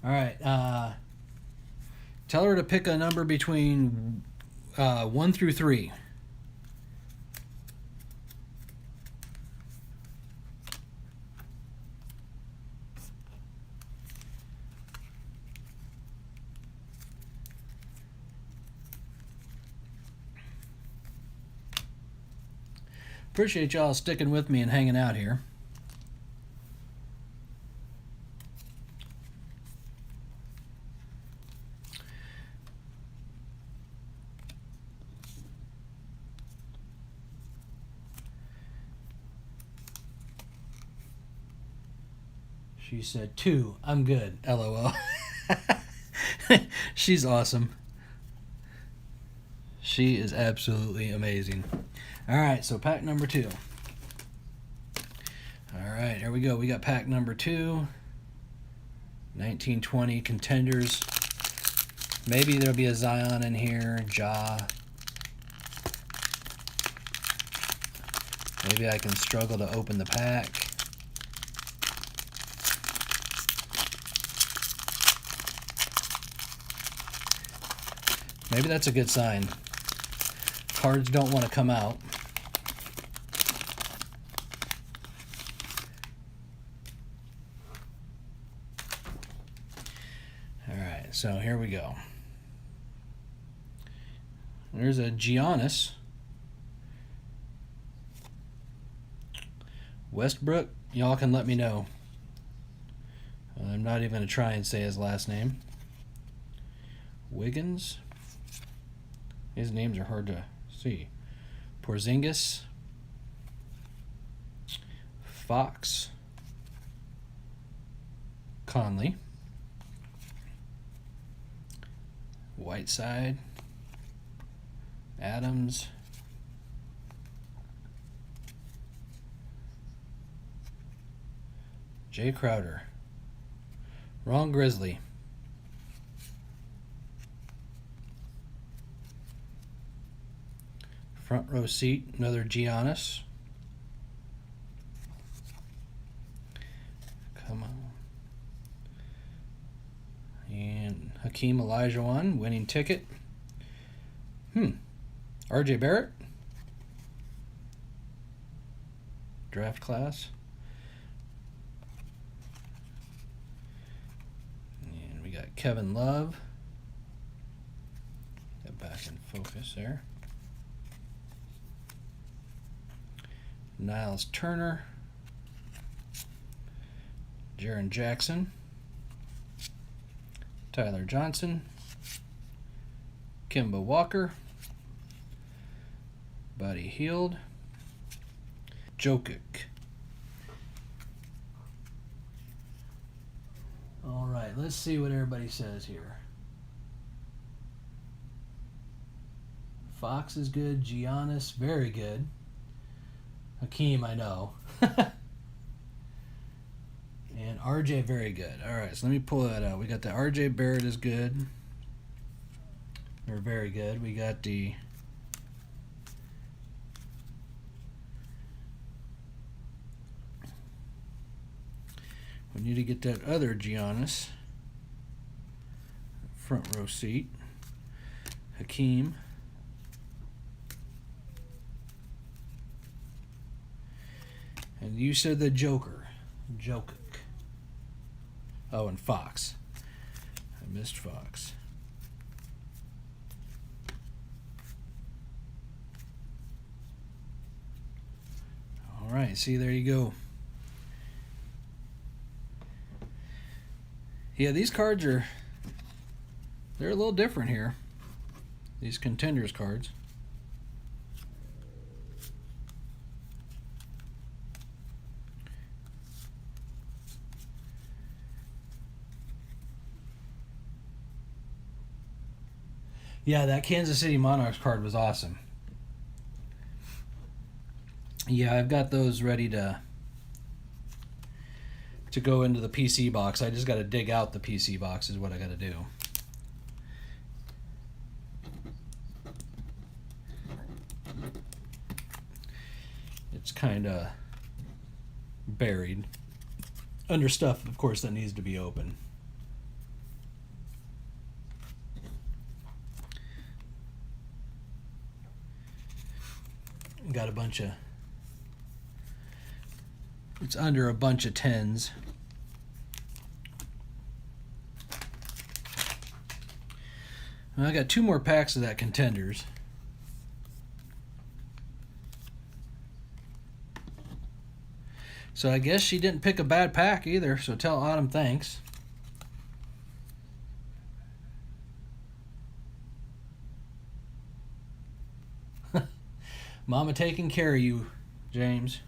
S1: All right. Tell her to pick a number between 1 through 3. Appreciate y'all sticking with me and hanging out here. She said 2. I'm good. LOL. She's awesome. She is absolutely amazing. All right, so pack number 2. All right, here we go. We got pack number 2. 1920 Contenders. Maybe there'll be a Zion in here. Ja. Maybe I can struggle to open the pack. Maybe that's a good sign. Cards don't want to come out. All right, so here we go. There's a Giannis. Westbrook, y'all can let me know. I'm not even going to try and say his last name. Wiggins. His names are hard to see. Porzingis. Fox. Conley. Whiteside. Adams. Jay Crowder. Wrong Grizzly. Front row seat, another Giannis. Come on. And Hakeem Olajuwon, winning ticket. RJ Barrett. Draft class. And we got Kevin Love. Get back in focus there. Niles Turner. Jaren Jackson. Tyler Johnson. Kemba Walker. Buddy Hield. Jokic. All right, let's see what everybody says here. Fox is good. Giannis, very good. Hakeem, I know. And RJ, very good. All right, so let me pull that out. We got the RJ Barrett is good. Or very good. We got the we need to get that other Giannis. Front row seat. Hakeem. And you said the Joker. Jokic. Oh, and Fox. I missed Fox. All right, see, there you go. Yeah, these cards are they're a little different here. These Contenders cards. Yeah, that Kansas City Monarchs card was awesome. Yeah, I've got those ready to go into the PC box. I just got to dig out the PC box is what I got to do. It's kind of buried under stuff, of course, that needs to be open. Got a bunch of, it's under a bunch of 10s. I got 2 more packs of that Contenders. So I guess she didn't pick a bad pack either, so tell Autumn thanks. Mama taking care of you, James.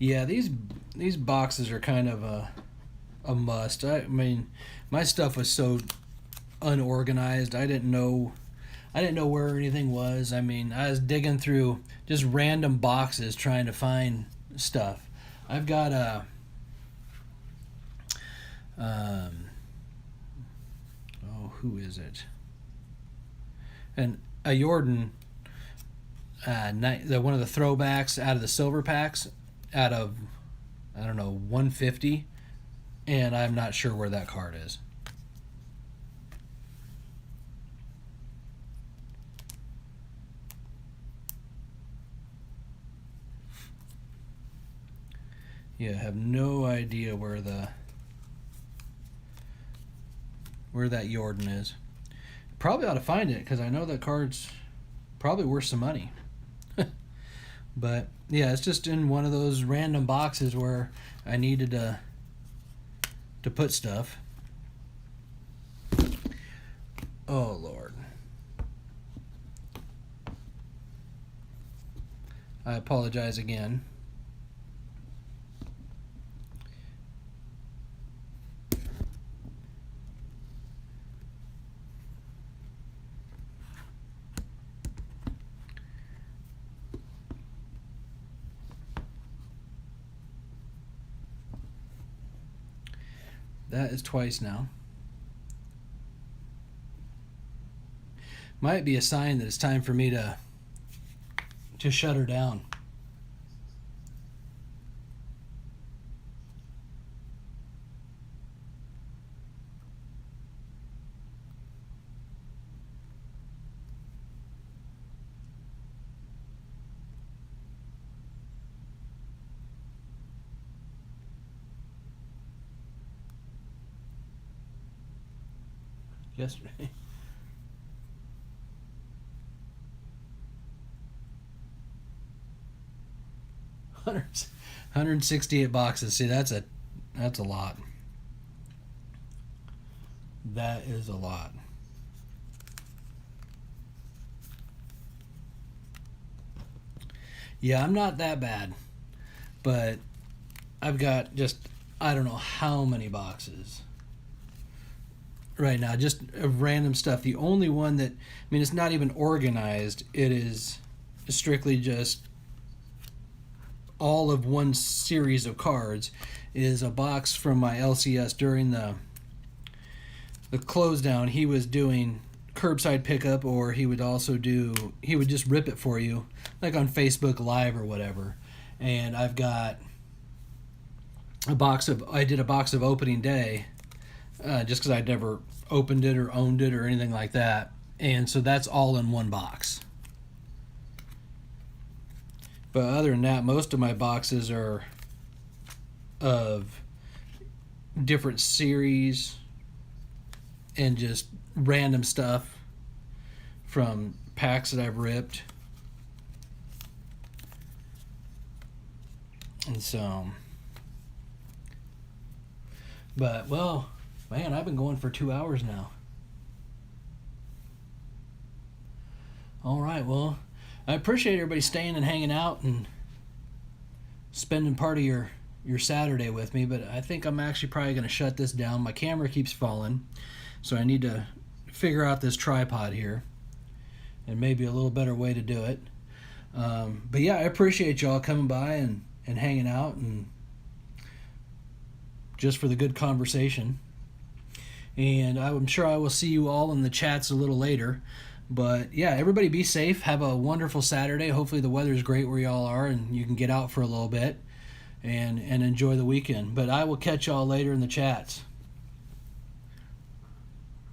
S1: Yeah, these boxes are kind of a must. I mean, my stuff was so unorganized. I didn't know where anything was. I mean, I was digging through just random boxes trying to find stuff. I've got a who is it? And a Jordan, one of the throwbacks out of the silver packs, out of, I don't know, 150, and I'm not sure where that card is. Yeah, I have no idea where that Jordan is. Probably ought to find it because I know that card's probably worth some money. But yeah, it's just in one of those random boxes where I needed to put stuff. Oh Lord. I apologize again. That is twice now. Might be a sign that it's time for me to shut her down. Yesterday. Hundreds, 168 boxes. See, that's a lot. That is a lot. Yeah, I'm not that bad, but I've got just, I don't know how many boxes right now, just of random stuff. The only one that, I mean, it's not even organized. It is strictly just all of one series of cards, is a box from my LCS during the close down. He was doing curbside pickup, or he would just rip it for you, like on Facebook Live or whatever. And I've got I did a box of opening day, just because I'd never opened it or owned it or anything like that. And so that's all in one box. But other than that, most of my boxes are of different series and just random stuff from packs that I've ripped. And so, but well, man, I've been going for 2 hours now. All right, well, I appreciate everybody staying and hanging out and spending part of your Saturday with me, but I think I'm actually probably going to shut this down. My camera keeps falling, so I need to figure out this tripod here and maybe a little better way to do it. But yeah, I appreciate y'all coming by and hanging out and just for the good conversation. And I'm sure I will see you all in the chats a little later. But yeah, everybody be safe. Have a wonderful Saturday. Hopefully the weather's great where y'all are and you can get out for a little bit and enjoy the weekend. But I will catch y'all later in the chats.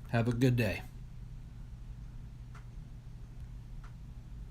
S1: Have a good day.